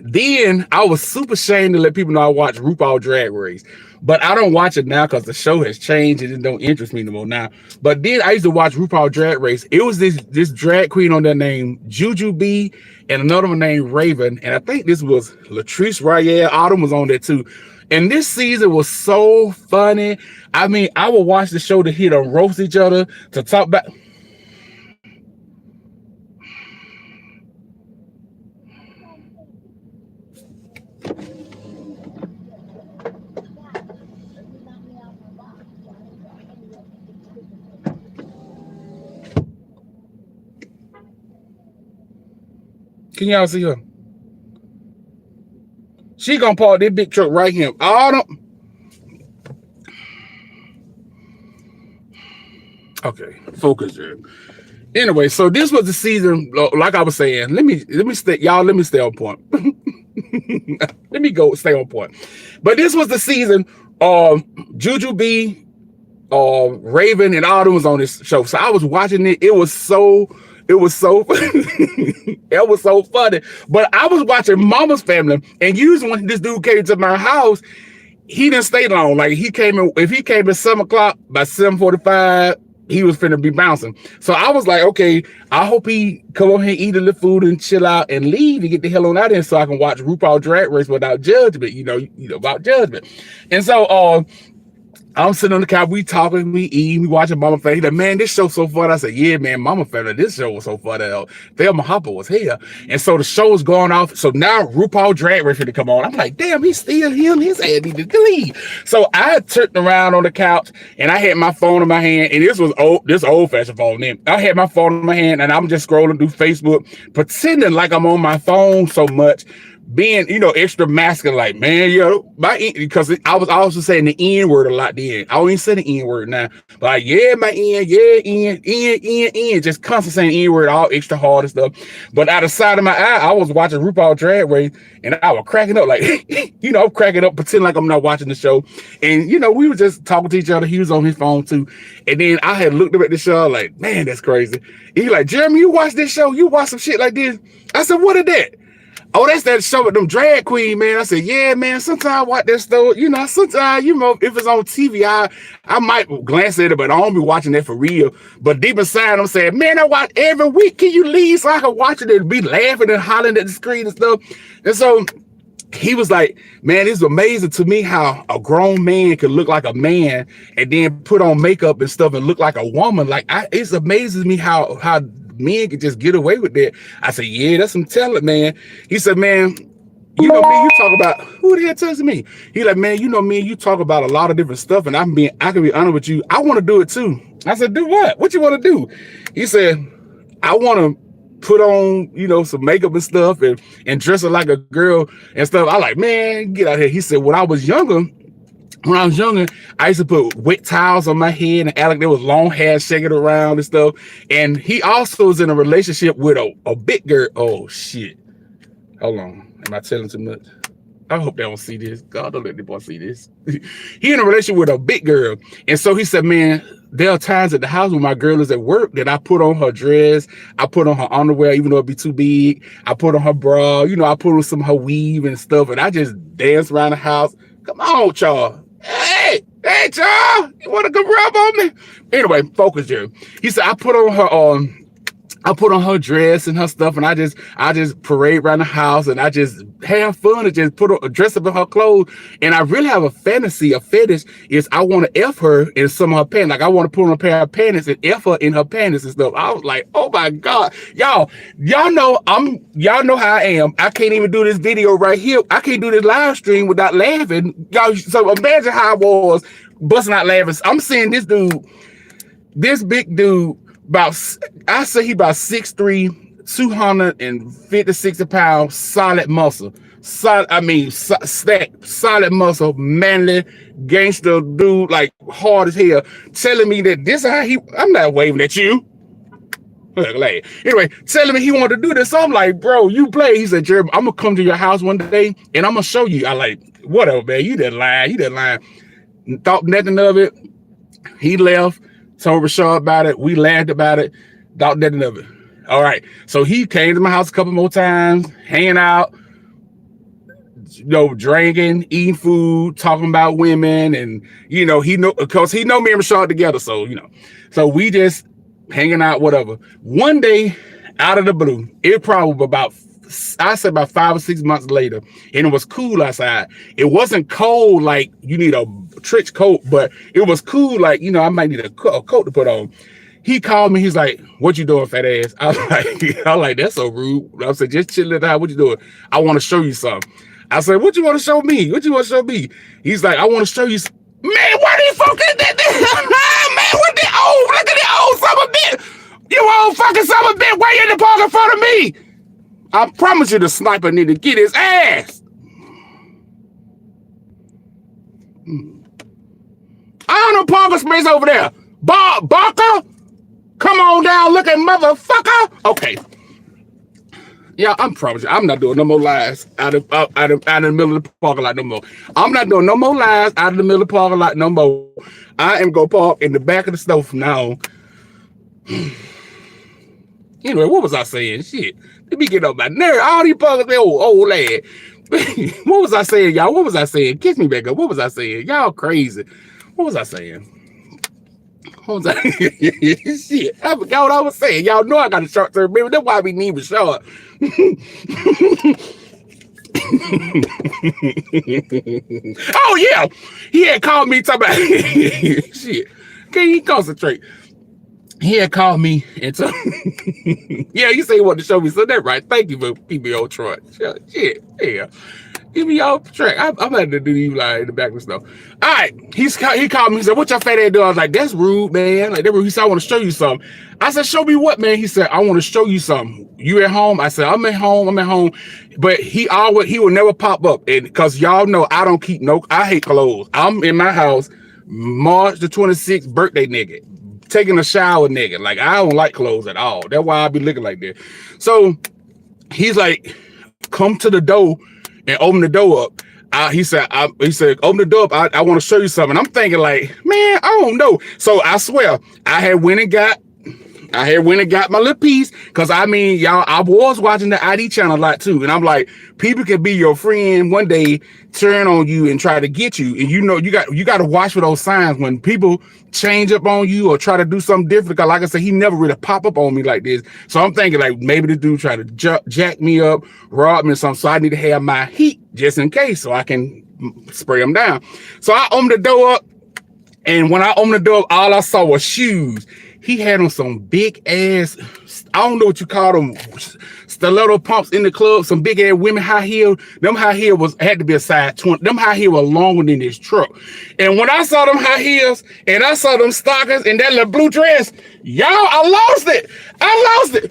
Then I was super ashamed to let people know I watch RuPaul Drag Race. But I don't watch it now because the show has changed and it don't interest me no more now. But then I used to watch RuPaul Drag Race. It was this drag queen on there named Juju B and another one named Raven. And I think this was Latrice Royale. Autumn was on there too. And this season was so funny. I mean, I would watch the show to hear them roast each other, to talk about. Can y'all see her? She gonna park this big truck right here. Okay, focus there. Anyway, so this was the season. Like I was saying, let me stay, y'all. Let me stay on point. Let me stay on point. But this was the season. Juju B, Raven, and all them was on this show. So I was watching it. It was so it was so funny. But I was watching Mama's Family, and usually when this dude came to my house, he didn't stay long. Like he came in, if he came at 7 o'clock, by 7:45, he was finna be bouncing. So I was like, okay, I hope he come over here, eat a little food, and chill out and leave and get the hell on out of here so I can watch RuPaul Drag Race without judgment. You know, about judgment. And so I'm sitting on the couch, we talking, we eating, we watching Mama Family. He's like, man, this show's so fun. I said, yeah, man, Mama Family, this show was so fun. Thelma Hopper was here. And so the show was going off. So now RuPaul Drag Race to come on. I'm like, damn, he's still him. His ass needed to leave. So I turned around on the couch and I had my phone in my hand. And this was old-fashioned phone then. I had my phone in my hand and I'm just scrolling through Facebook, pretending like I'm on my phone so much, being, extra masculine, like, man, because I was also saying the N word a lot then. I don't even say the N word now. But like, yeah, my N, yeah, N, just constantly saying N word, all extra hard and stuff. But out of sight of my eye, I was watching RuPaul Drag Race and I was cracking up, like, I'm cracking up, pretending like I'm not watching the show. And, we were just talking to each other. He was on his phone too. And then I had looked up at the show, like, man, that's crazy. He like, Jeremy, you watch this show? You watch some shit like this? I said, what is that? Oh, that's that show with them drag queen, man. I said, yeah, man, sometimes I watch that stuff. Sometimes, if it's on TV, I might glance at it, but I don't be watching that for real. But deep inside, I'm saying, man, I watch every week. Can you leave so I can watch it and be laughing and hollering at the screen and stuff? And so he was like, man, it's amazing to me how a grown man can look like a man and then put on makeup and stuff and look like a woman. Like, it's amazing to me how men can just get away with that. I said, yeah, that's some talent, man. He said, man, me, you talk about, who the hell tells me? He like, man, me, you talk about a lot of different stuff, and I can be honest with you, I want to do it too. I said, do what? What you want to do? He said, I want to put on, some makeup and stuff and dress her like a girl and stuff. I like, man, get out here. He said, when I was younger, I used to put wet towels on my head and act like there was long hair shaking around and stuff. And he also is in a relationship with a big girl. Oh, shit. Hold on. Am I telling too much? I hope they don't see this. God, don't let the boy see this. He in a relationship with a big girl. And so he said, man, there are times at the house when my girl is at work that I put on her dress, I put on her underwear, even though it be too big. I put on her bra, I put on some of her weave and stuff. And I just dance around the house. Come on, y'all. Hey, y'all, you want to come rub on me? Anyway, focus, Jerry. He said, I put on her dress and her stuff, and I just parade around the house, and I just have fun and just dress up in her clothes. And I really have a fetish is I want to F her in some of her pants. Like I want to put on a pair of panties and F her in her panties and stuff. I was like, oh my God, y'all know how I am. I can't even do this video right here. I can't do this live stream without laughing. Y'all, so imagine how I was busting out laughing. I'm seeing this big dude, I say he about 6'3", 250 pounds, solid muscle. Solid muscle, manly, gangster dude, like hard as hell, telling me that this is how I'm not waving at you. Anyway, telling me he wanted to do this. So I'm like, bro, you play. He said, Jeremy, I'm gonna come to your house one day and I'm gonna show you. I like, whatever, man. You didn't lie. Thought nothing of it. He left. Told Rashad about it. We laughed about it. Thought nothing of it. All right. So he came to my house a couple more times, hanging out, drinking, eating food, talking about women, and because he know me and Rashad together. So so we just hanging out, whatever. One day, out of the blue, it probably about 5 or 6 months later, and it was cool outside. It wasn't cold like you need a trench coat, but it was cool like, I might need a coat to put on. He called me. He's like, what you doing, fat ass? I was like, that's so rude. I said, just chilling at the house. What you doing? I want to show you something. I said, what you want to show me? He's like, I want to show you. Man, what are you fucking man, what the look at the old son of a bitch. You old fucking son of a bitch. Why you in the park in front of me? I promise you the sniper need to get his ass. I don't know parking space over there. Barker? Come on down, look at motherfucker. Okay. Yeah, I'm promise you, I'm not doing no more lies out of the middle of the parking lot no more. I'm not doing no more lies out of the middle of the parking lot no more. I am gonna park in the back of the store from now on. Anyway, what was I saying? Shit. Let me get up my nerve. All these buggers, they old lad. What was I saying, y'all? What was I saying? Kiss me back up. What was I saying? Y'all crazy. What was I saying? What was I? Shit. I forgot what I was saying. Y'all know I got a short-term memory. That's why I be needing short. Oh, yeah. He had called me talking about shit. Can you concentrate? He had called me and told yeah, you say you want to show me, so that's right. Thank you for keeping me on track. Shit, yeah. Give me off track. I'm had to do you like in the back of the snow. All right, he called me. He said, "What your fat ass do?" I was like, "That's rude, man. Like that rude." He said, "I want to show you something." I said, "Show me what, man?" He said, "I want to show you something. You at home?" I said, "I'm at home. I'm at home." But he will never pop up, and because y'all know I don't keep I hate clothes. I'm in my house, March the 26th, birthday nigga. Taking a shower nigga. Like, I don't like clothes at all. That's why I be looking like that. So he's like, come to the door and open the door up. He said, open the door up. I want to show you something. I'm thinking like, man, I don't know. So I swear, I had went and got my little piece. Cause I mean, y'all, I was watching the ID channel a lot too. And I'm like, people can be your friend one day, turn on you and try to get you. And you know, you got to watch for those signs when people change up on you or try to do something different. Cause like I said, he never really pop up on me like this. So I'm thinking like maybe the dude try to jack me up, rob me or something. So I need to have my heat just in case so I can spray them down. So I opened the door up. And when I opened the door, all I saw was shoes. He had on some big ass, I don't know what you call them, stiletto pumps in the club, some big ass women high heel. Them high heel had to be a size 20. Them high heel were longer than this truck. And when I saw them high heels and I saw them stockings and that little blue dress, y'all, I lost it.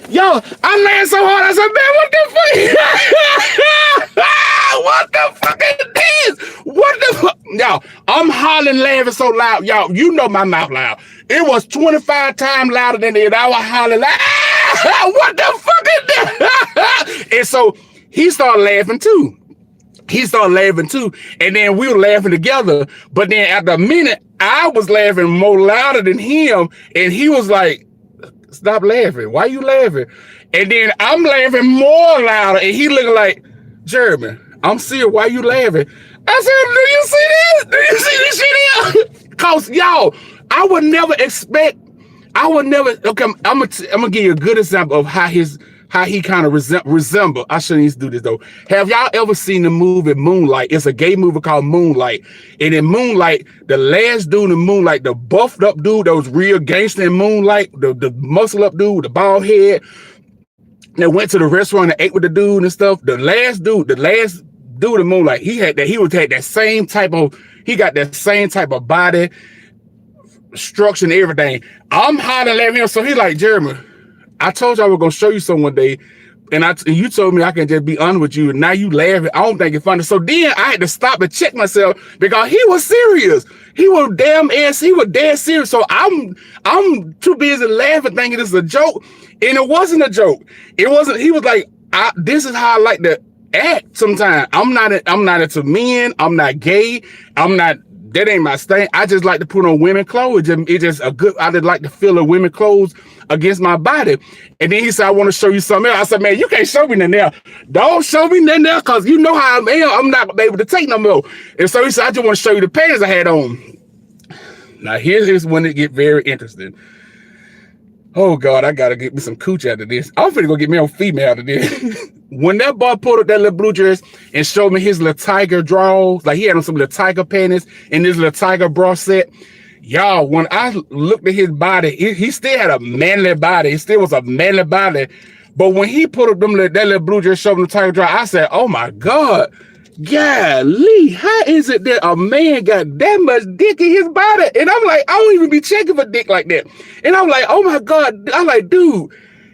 Y'all, I laughed so hard. I said, man, what the fuck? What the fuck is this? What the fuck? Y'all, I'm hollering, laughing so loud. Y'all, you know my mouth loud. It was 25 times louder than it. I was hollering, what the fuck is that? And so he started laughing too. And then we were laughing together. But then after a minute, I was laughing more louder than him. And he was like, stop laughing. Why you laughing? And then I'm laughing more louder. And he looking like, Jeremy, I'm serious. Why you laughing? I said, do you see this? Do you see this shit here? Cause y'all, I would never expect, okay, I'm gonna give you a good example of how he kind of resemble. I shouldn't used to do this though. Have y'all ever seen the movie Moonlight? It's a gay movie called Moonlight. And in Moonlight, the last dude in Moonlight, the buffed up dude that was real gangster in Moonlight, the muscle up dude with the bald head, that went to the restaurant and ate with the dude and stuff. The last dude in Moonlight, he got that same type of body structure and everything. I'm hollering at him, so he like, Jeremy, I told you I was gonna show you something one day, and you told me I can just be honest with you, and now you laughing. I don't think it's funny. So then I had to stop and check myself because he was serious. He was dead serious. So I'm too busy laughing, thinking this is a joke, and it wasn't a joke. It wasn't. He was like, this is how I like to act sometimes. I'm not into men. I'm not gay. That ain't my thing. I just like to put on women clothes. I just like to feel the women clothes against my body. And then he said, I want to show you something else. I said, man, you can't show me nothing there. Don't show me nothing there because you know how I am. I'm not going to be able to take no more. And so he said, I just want to show you the pants I had on. Now here's when it get very interesting. Oh God, I got to get me some cooch out of this. I'm finna go get me a female out of this. When that boy pulled up that little blue dress and showed me his little tiger drawers, like he had on some little tiger panties and this little tiger bra set, y'all, when I looked at his body, he still had a manly body. It still was a manly body. But when he put up that little blue dress, showing the tiger drawers, I said, oh my God, golly, how is it that a man got that much dick in his body? And I'm like, I don't even be checking for dick like that. And I'm like, oh my God, I'm like, dude,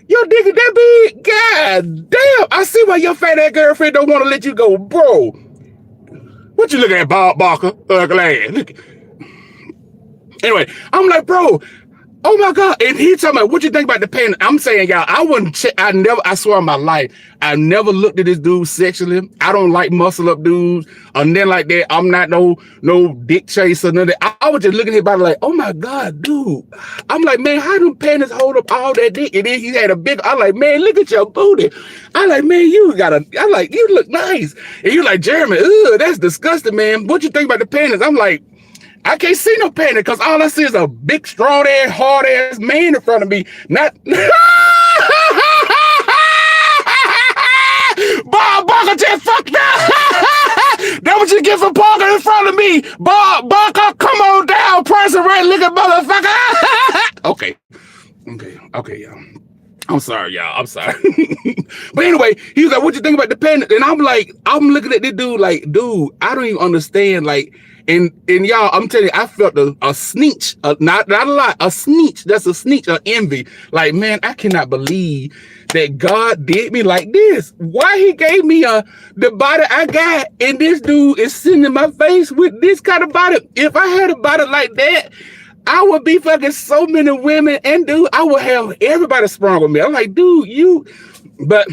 your dick is that big? God damn. I see why your fat ass girlfriend don't want to let you go, bro. What you looking at, Bob Barker? Ugly ass. Look. Anyway, I'm like, bro, Oh my God. And he talking about, what you think about the panties? I'm saying, y'all, I wouldn't check. I swear on my life, I never looked at this dude sexually. I don't like muscle up dudes. And then like that, I'm not no dick chaser. None of that. I was just looking at his body like, oh my God, dude. I'm like, man, how do panties hold up all that dick? And then he had a big, I'm like, man, look at your booty. I'm like, man, you look nice. And you like, Jeremy, ugh, that's disgusting, man. What you think about the panties? I'm like, I can't see no panties because all I see is a big, strong ass, hard ass man in front of me. Not Bob Barker just fucked up. That what you get for parking in front of me. Bob Barker, come on down, person right looking motherfucker. Okay, y'all. I'm sorry, y'all. I'm sorry. But anyway, he was like, what you think about the panties? And I'm like, I'm looking at this dude like, dude, I don't even understand. Like, and y'all, I'm telling you, I felt a sneech, not a lot, a sneech. That's a sneech of envy. Like, man, I cannot believe that God did me like this. Why he gave me the body I got, and this dude is sitting in my face with this kind of body. If I had a body like that, I would be fucking so many women, and dude, I would have everybody sprung with me. I'm like, dude, but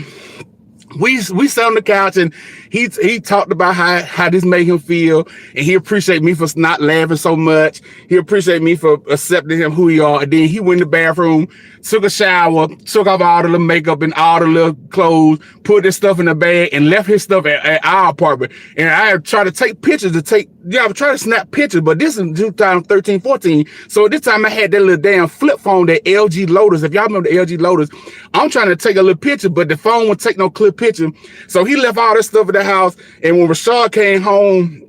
we sat on the couch and he talked about how this made him feel, and he appreciated me for not laughing so much. He appreciated me for accepting him who he are. And then he went in the bathroom, took a shower, took off all the little makeup and all the little clothes, put his stuff in the bag, and left his stuff at our apartment. And I tried to take pictures I was trying to snap pictures, but this is 2013, 14. So at this time I had that little damn flip phone, that LG Lotus. If y'all remember the LG Lotus, I'm trying to take a little picture, but the phone wouldn't take no clear picture. So he left all this stuff at the house. And when Rashad came home,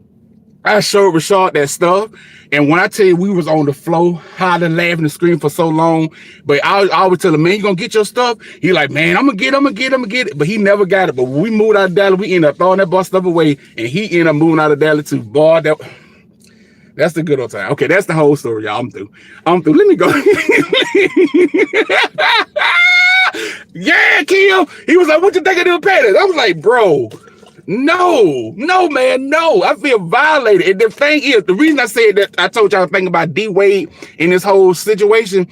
I showed Rashad that stuff. And when I tell you, we was on the floor, hollering, laughing, and screaming for so long. But I always tell him, man, you gonna get your stuff? He like, man, I'm gonna get it. But he never got it. But when we moved out of Dallas, we ended up throwing that bus stuff away. And he ended up moving out of Dallas too. Boy, that's the good old time. Okay, that's the whole story, y'all. I'm through. Let me go. Yeah, Kim. He was like, what you think of the panties? I was like, bro, no, man, no. I feel violated. And the thing is, the reason I said that, I told y'all thing about D Wade in this whole situation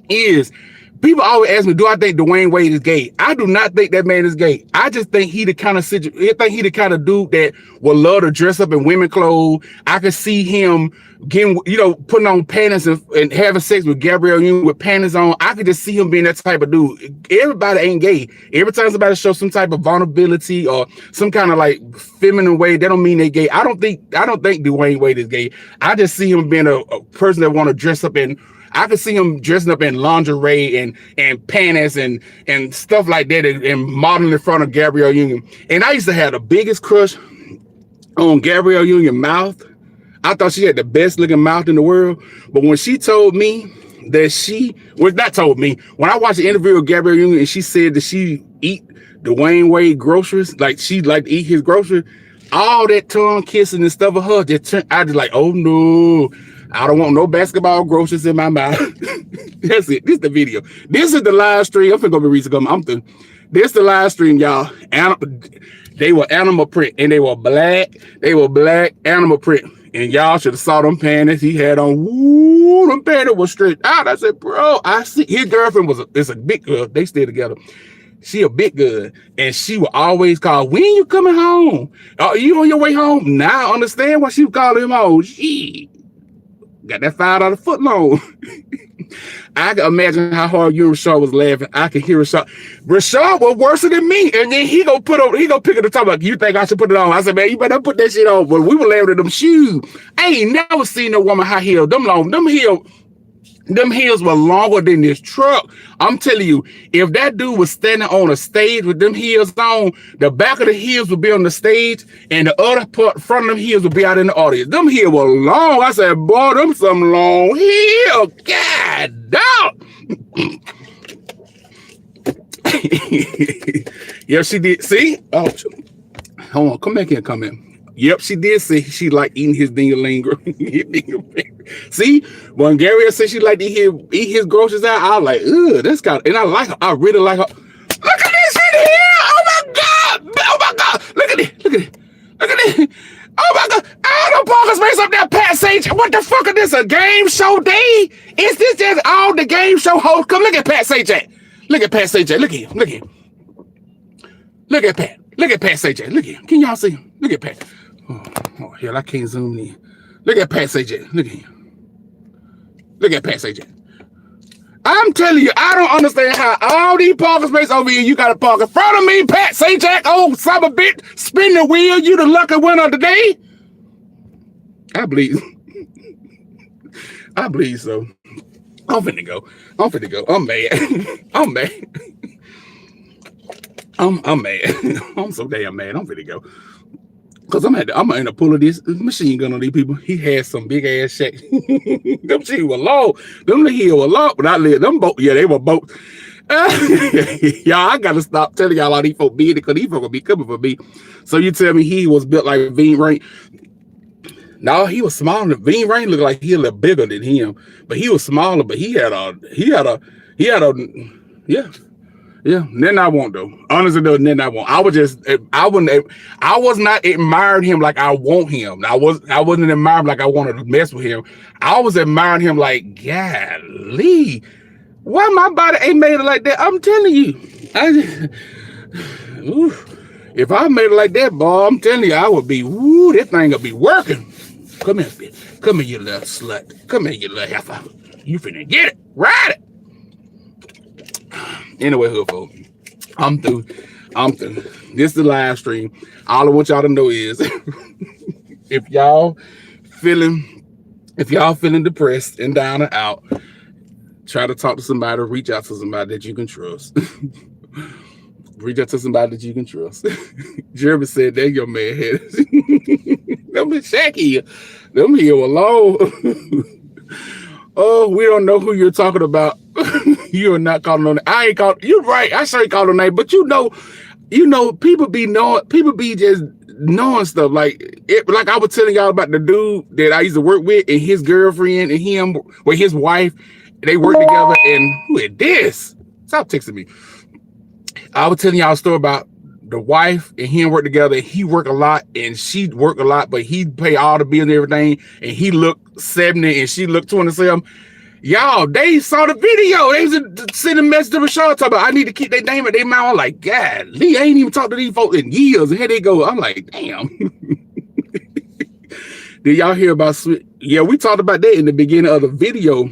is, people always ask me, do I think Dwayne Wade is gay? I do not think that man is gay. I just think he the kind of dude that would love to dress up in women clothes. I could see him getting, putting on panties and having sex with Gabrielle Union with panties on. I could just see him being that type of dude. Everybody ain't gay. Every time somebody shows some type of vulnerability or some kind of like feminine way, that don't mean they gay. I don't think Dwayne Wade is gay. I just see him being a person that want to dress up in. I could see him dressing up in lingerie and panties and stuff like that and modeling in front of Gabrielle Union. And I used to have the biggest crush on Gabrielle Union's mouth. I thought she had the best looking mouth in the world. But when she told me that when I watched the interview with Gabrielle Union and she said that she eat Dwayne Wade groceries, like she like to eat his groceries, all that tongue kissing and stuff of her, I just like, oh no. I don't want no basketball groceries in my mouth. That's it. This is the video. This is the live stream. I'm finna go be reason. I'm through. This is the live stream, y'all. They were animal print and they were black. They were black animal print. And y'all should have saw them panties he had on. Woo, them panties was straight out. I said, bro, I see his girlfriend is a big girl. They stay together. She a big girl, and she would always call, when you coming home? Are you on your way home? Now I understand why she was calling him home. She got that $5 foot long. I can imagine how hard you and Rashad was laughing. I could hear Rashad. Rashad was worse than me. And then he gonna pick at the top like, you think I should put it on? I said, man, you better put that shit on. But we were laughing at them shoes. I ain't never seen no woman high heel. Them heels were longer than this truck. I'm telling you, if that dude was standing on a stage with them heels on, the back of the heels would be on the stage and the other front of them heels would be out in the audience. Them heels were long. I said, boy, them some long heels. God damn. Yeah, she did. See? Oh, hold on. Come back here. Come in. Yep, she did say she liked eating his ding-a-ling. See, when Gary said she liked to eat his groceries out, I was like, ugh, that's got, and I like her. I really like her. Look at this shit here! Oh my God! Oh my God! Look at it! Look at it! Look at it! Oh my God! Oh, them parking space up there, Pat Sage. What the fuck is this? A game show day? Is this just all the game show hosts? Come look at Pat Sage. Look at Pat Sage. Look at him. Look at him. Look at Pat. Look at Pat Sage. Look at him. Can y'all see him? Look at Pat. Oh hell, I can't zoom in. Look at Pat Sage. Look at him. Look at Pat Sage. I'm telling you, I don't understand how all these parking spaces over here, you got to park in front of me, Pat Sajak. Oh, son of a bitch, spin the wheel. You the lucky winner of the day. I believe. I believe so. I'm finna go. I'm finna go. I'm mad. I'm mad. I'm mad. I'm so damn mad. I'm finna go. Cause I'm gonna pull this machine gun on these people. He had some big ass shack. Them shit were low. Them the hill were low, but I live them boat. Yeah, they were boats. Y'all, I gotta stop telling y'all all these folk big because these folk will be coming for me. So you tell me he was built like Veen Rain? No, he was smaller. Veen Rain looked like he a little bigger than him, but he was smaller. But he had a yeah. Yeah, then I won't though. Honestly though, then I won't. I was not admiring him like I want him. I wasn't admiring like I wanted to mess with him. I was admiring him like, golly, why my body ain't made it like that? I'm telling you. If I made it like that, boy, I'm telling you, I would be, this thing would be working. Come here, bitch. Come here, you little slut. Come here, you little heifer. You finna get it. Ride it. Anyway, hood folk, I'm through. This is the live stream. All I want y'all to know is if y'all feeling depressed and down and out, try to talk to somebody, reach out to somebody that you can trust. Reach out to somebody that you can trust. Jeremy said that your man had them be shaky. Them here alone. Oh, we don't know who you're talking about. You are not calling on. I ain't called. You're right. I sure ain't called on name, but you know, people be just knowing stuff like it. Like I was telling y'all about the dude that I used to work with and his girlfriend and him, with his wife, they work together. And who is this? Stop texting me. I was telling y'all a story about the wife and him work together. And he work a lot and she work a lot, but he pay all the bills and everything. And he looked 70 and she looked 27. Y'all, they saw the video. They was sending a message to Rashad talking about, I need to keep their name at their mouth. I'm like, God, Lee, I ain't even talked to these folks in years. And here they go. I'm like, damn. Did y'all hear about, yeah, we talked about that in the beginning of the video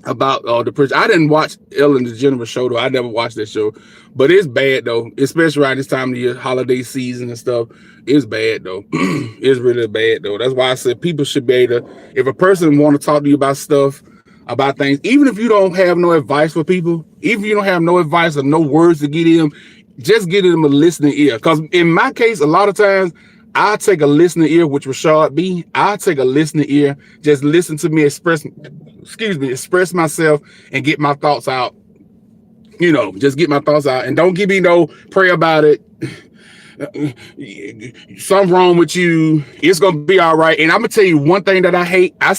about the prison. I didn't watch Ellen DeGeneres show though. I never watched that show, but it's bad though, especially around this time of the year, holiday season and stuff. It's bad though. It's really bad though. That's why I said people should be able to, if a person want to talk to you about stuff, about things, even if you don't have no advice for people, even if you don't have no advice or no words to give them, just give them a listening ear. Because in my case, a lot of times I take a listening ear, which Rashad B. I take a listening ear, just listen to me express myself and get my thoughts out. You know, just get my thoughts out and don't give me no pray about it. Something wrong with you. It's gonna be all right. And I'm gonna tell you one thing that I hate. I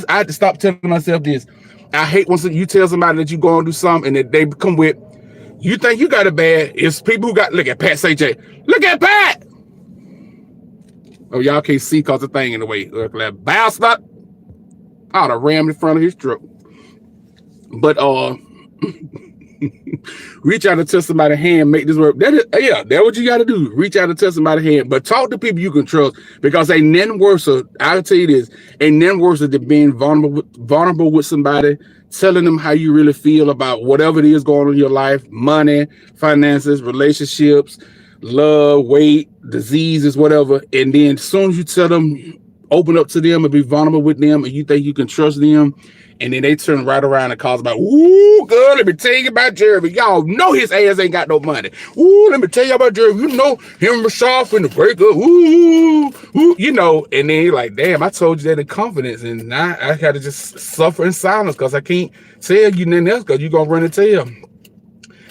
had to stop telling myself this. I hate when you tell somebody that you go and do something and that they come with, you think you got it bad. It's people who got, look at Pat CJ. Look at Pat. Oh, y'all can't see because the thing in the way. Look at that bastard. I'd have rammed in front of his truck. But reach out and touch somebody's hand, make this work. That's what you got to do. Reach out and touch somebody's hand, but talk to people you can trust, because ain't nothing worse. I'll tell you this, ain't nothing worse than being vulnerable with somebody, telling them how you really feel about whatever it is going on in your life, money, finances, relationships, love, weight, diseases, whatever. And then as soon as you tell them, open up to them and be vulnerable with them, and you think you can trust them, and then they turn right around and cause about, ooh, girl, let me tell you about Jeremy. Y'all know his ass ain't got no money. Ooh, let me tell you about Jeremy. You know, him and Rashad finna break up. Ooh, you know, and then you're like, damn, I told you that in confidence, and now I gotta just suffer in silence because I can't tell you nothing else because you're gonna run and tell.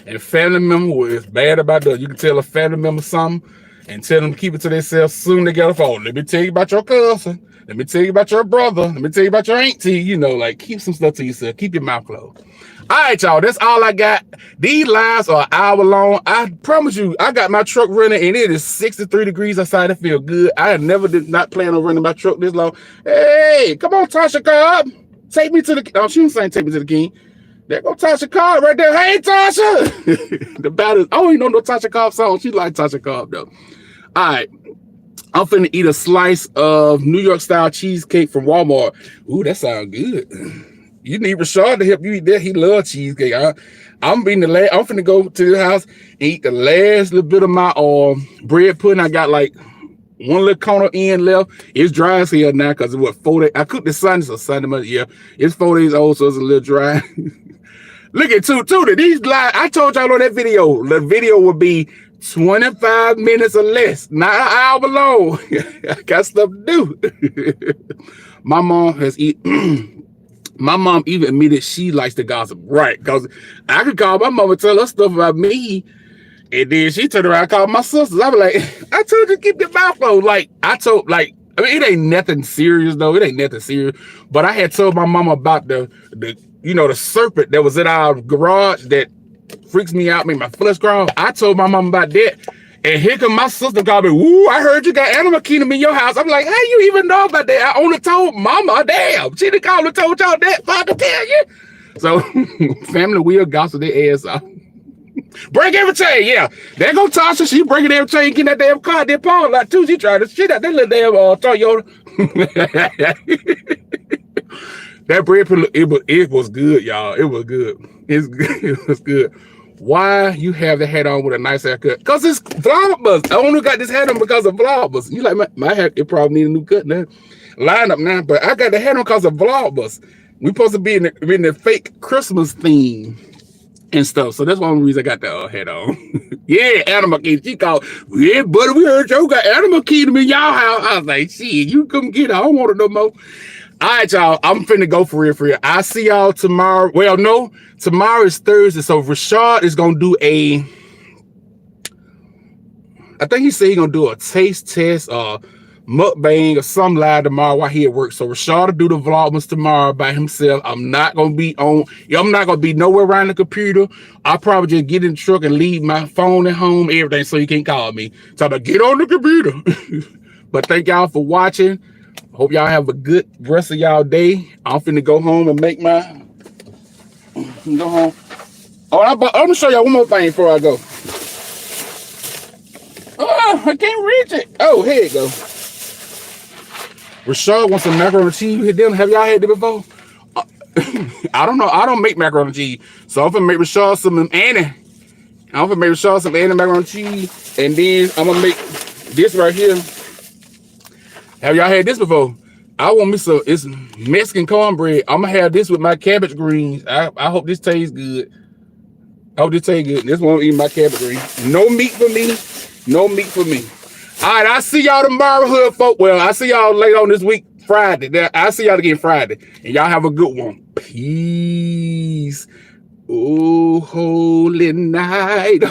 And family member is bad about that. You can tell a family member something, and tell them to keep it to themselves soon they get a phone. Let me tell you about your cousin. Let me tell you about your brother. Let me tell you about your auntie. You know, like keep some stuff to yourself. Keep your mouth closed. All right, y'all. That's all I got. These lives are an hour long. I promise you, I got my truck running and it is 63 degrees outside. It feel good. I did not plan on running my truck this long. Hey, come on, Tasha Cobb. Take me to the... Oh, she was saying take me to the king. There go Tasha Cobb right there. Hey, Tasha. The battle. I don't even know no Tasha Cobb song. She like Tasha Cobb, though. All right. I'm finna eat a slice of New York style cheesecake from Walmart. Ooh, that sounds good. You need Rashad to help you eat that. He loves cheesecake. I'm finna go to the house and eat the last little bit of my bread pudding. I got like one little corner end left. It's dry as hell now because it was 4 days. I cooked this Sunday, so Sunday, yeah. It's 4 days old, so it's a little dry. Look at Tuda. These live. I told y'all on that video. The video would be 25 minutes or less, not an hour long. I got stuff to do. My mom has eaten. My mom even admitted she likes the gossip, right? Because I could call my mom and tell her stuff about me, and then she turned around and called my sisters. I was like, I told you to keep your mouth closed. Like, I mean, it ain't nothing serious, though. It ain't nothing serious. But I had told my mom about the serpent that was in our garage that freaks me out, made my flesh crawl. I told my mom about that. And here come my sister called me, woo, I heard you got animal kingdom in your house. I'm like, how you even know about that? I only told mama, damn. She done called and told y'all that, I can tell you. So, family will gossip their ass off. Break every chain, yeah. There go Tasha, she breaking every chain, getting that damn car, that Paul lot too. She tried to shit out that little damn Toyota. That bread, it was good, y'all. It was good. It was good. Why you have the hat on with a nice haircut? Because it's Vlogmas. I only got this hat on because of Vlogmas. You like my hair, it probably need a new cut now. Line up now, but I got the hat on because of Vlogmas. We supposed to be in the fake Christmas theme and stuff. So that's one reason I got the hat on. Yeah, animal kingdom. She called, yeah, buddy, we heard you got animal kingdom in y'all house. I was like, shit, you come get it. I don't want it no more. All right, y'all. I'm finna go for real. I'll see y'all tomorrow. Well, no, tomorrow is Thursday, so Rashad is gonna do I think he said he's gonna do a taste test or mukbang or some live tomorrow while he at work. So Rashad will do the Vlogmas tomorrow by himself. I'm not gonna be nowhere around the computer. I'll probably just get in the truck and leave my phone at home, everything, so you can't call me. So I'm gonna get on the computer. But thank y'all for watching. Hope y'all have a good rest of y'all day. I'm finna go home and make my go home. Oh, I'm gonna show y'all one more thing before I go. Oh, I can't reach it. Oh, here it go. Rashad wants some macaroni and cheese. Have y'all had it before? I don't know. I don't make macaroni and cheese, so I'm gonna make Rashad some Annie. I'm gonna make Rashad some Annie macaroni and cheese, and then I'm gonna make this right here. Have y'all had this before? I want me some, it's Mexican cornbread. I'm gonna have this with my cabbage greens. I hope this tastes good. I hope this tastes good. This won't eat my cabbage greens. No meat for me. No meat for me. All right, I'll see y'all tomorrow, hood folk. Well, I'll see y'all later on this week, Friday. I'll see y'all again Friday. And y'all have a good one. Peace. Oh, holy night.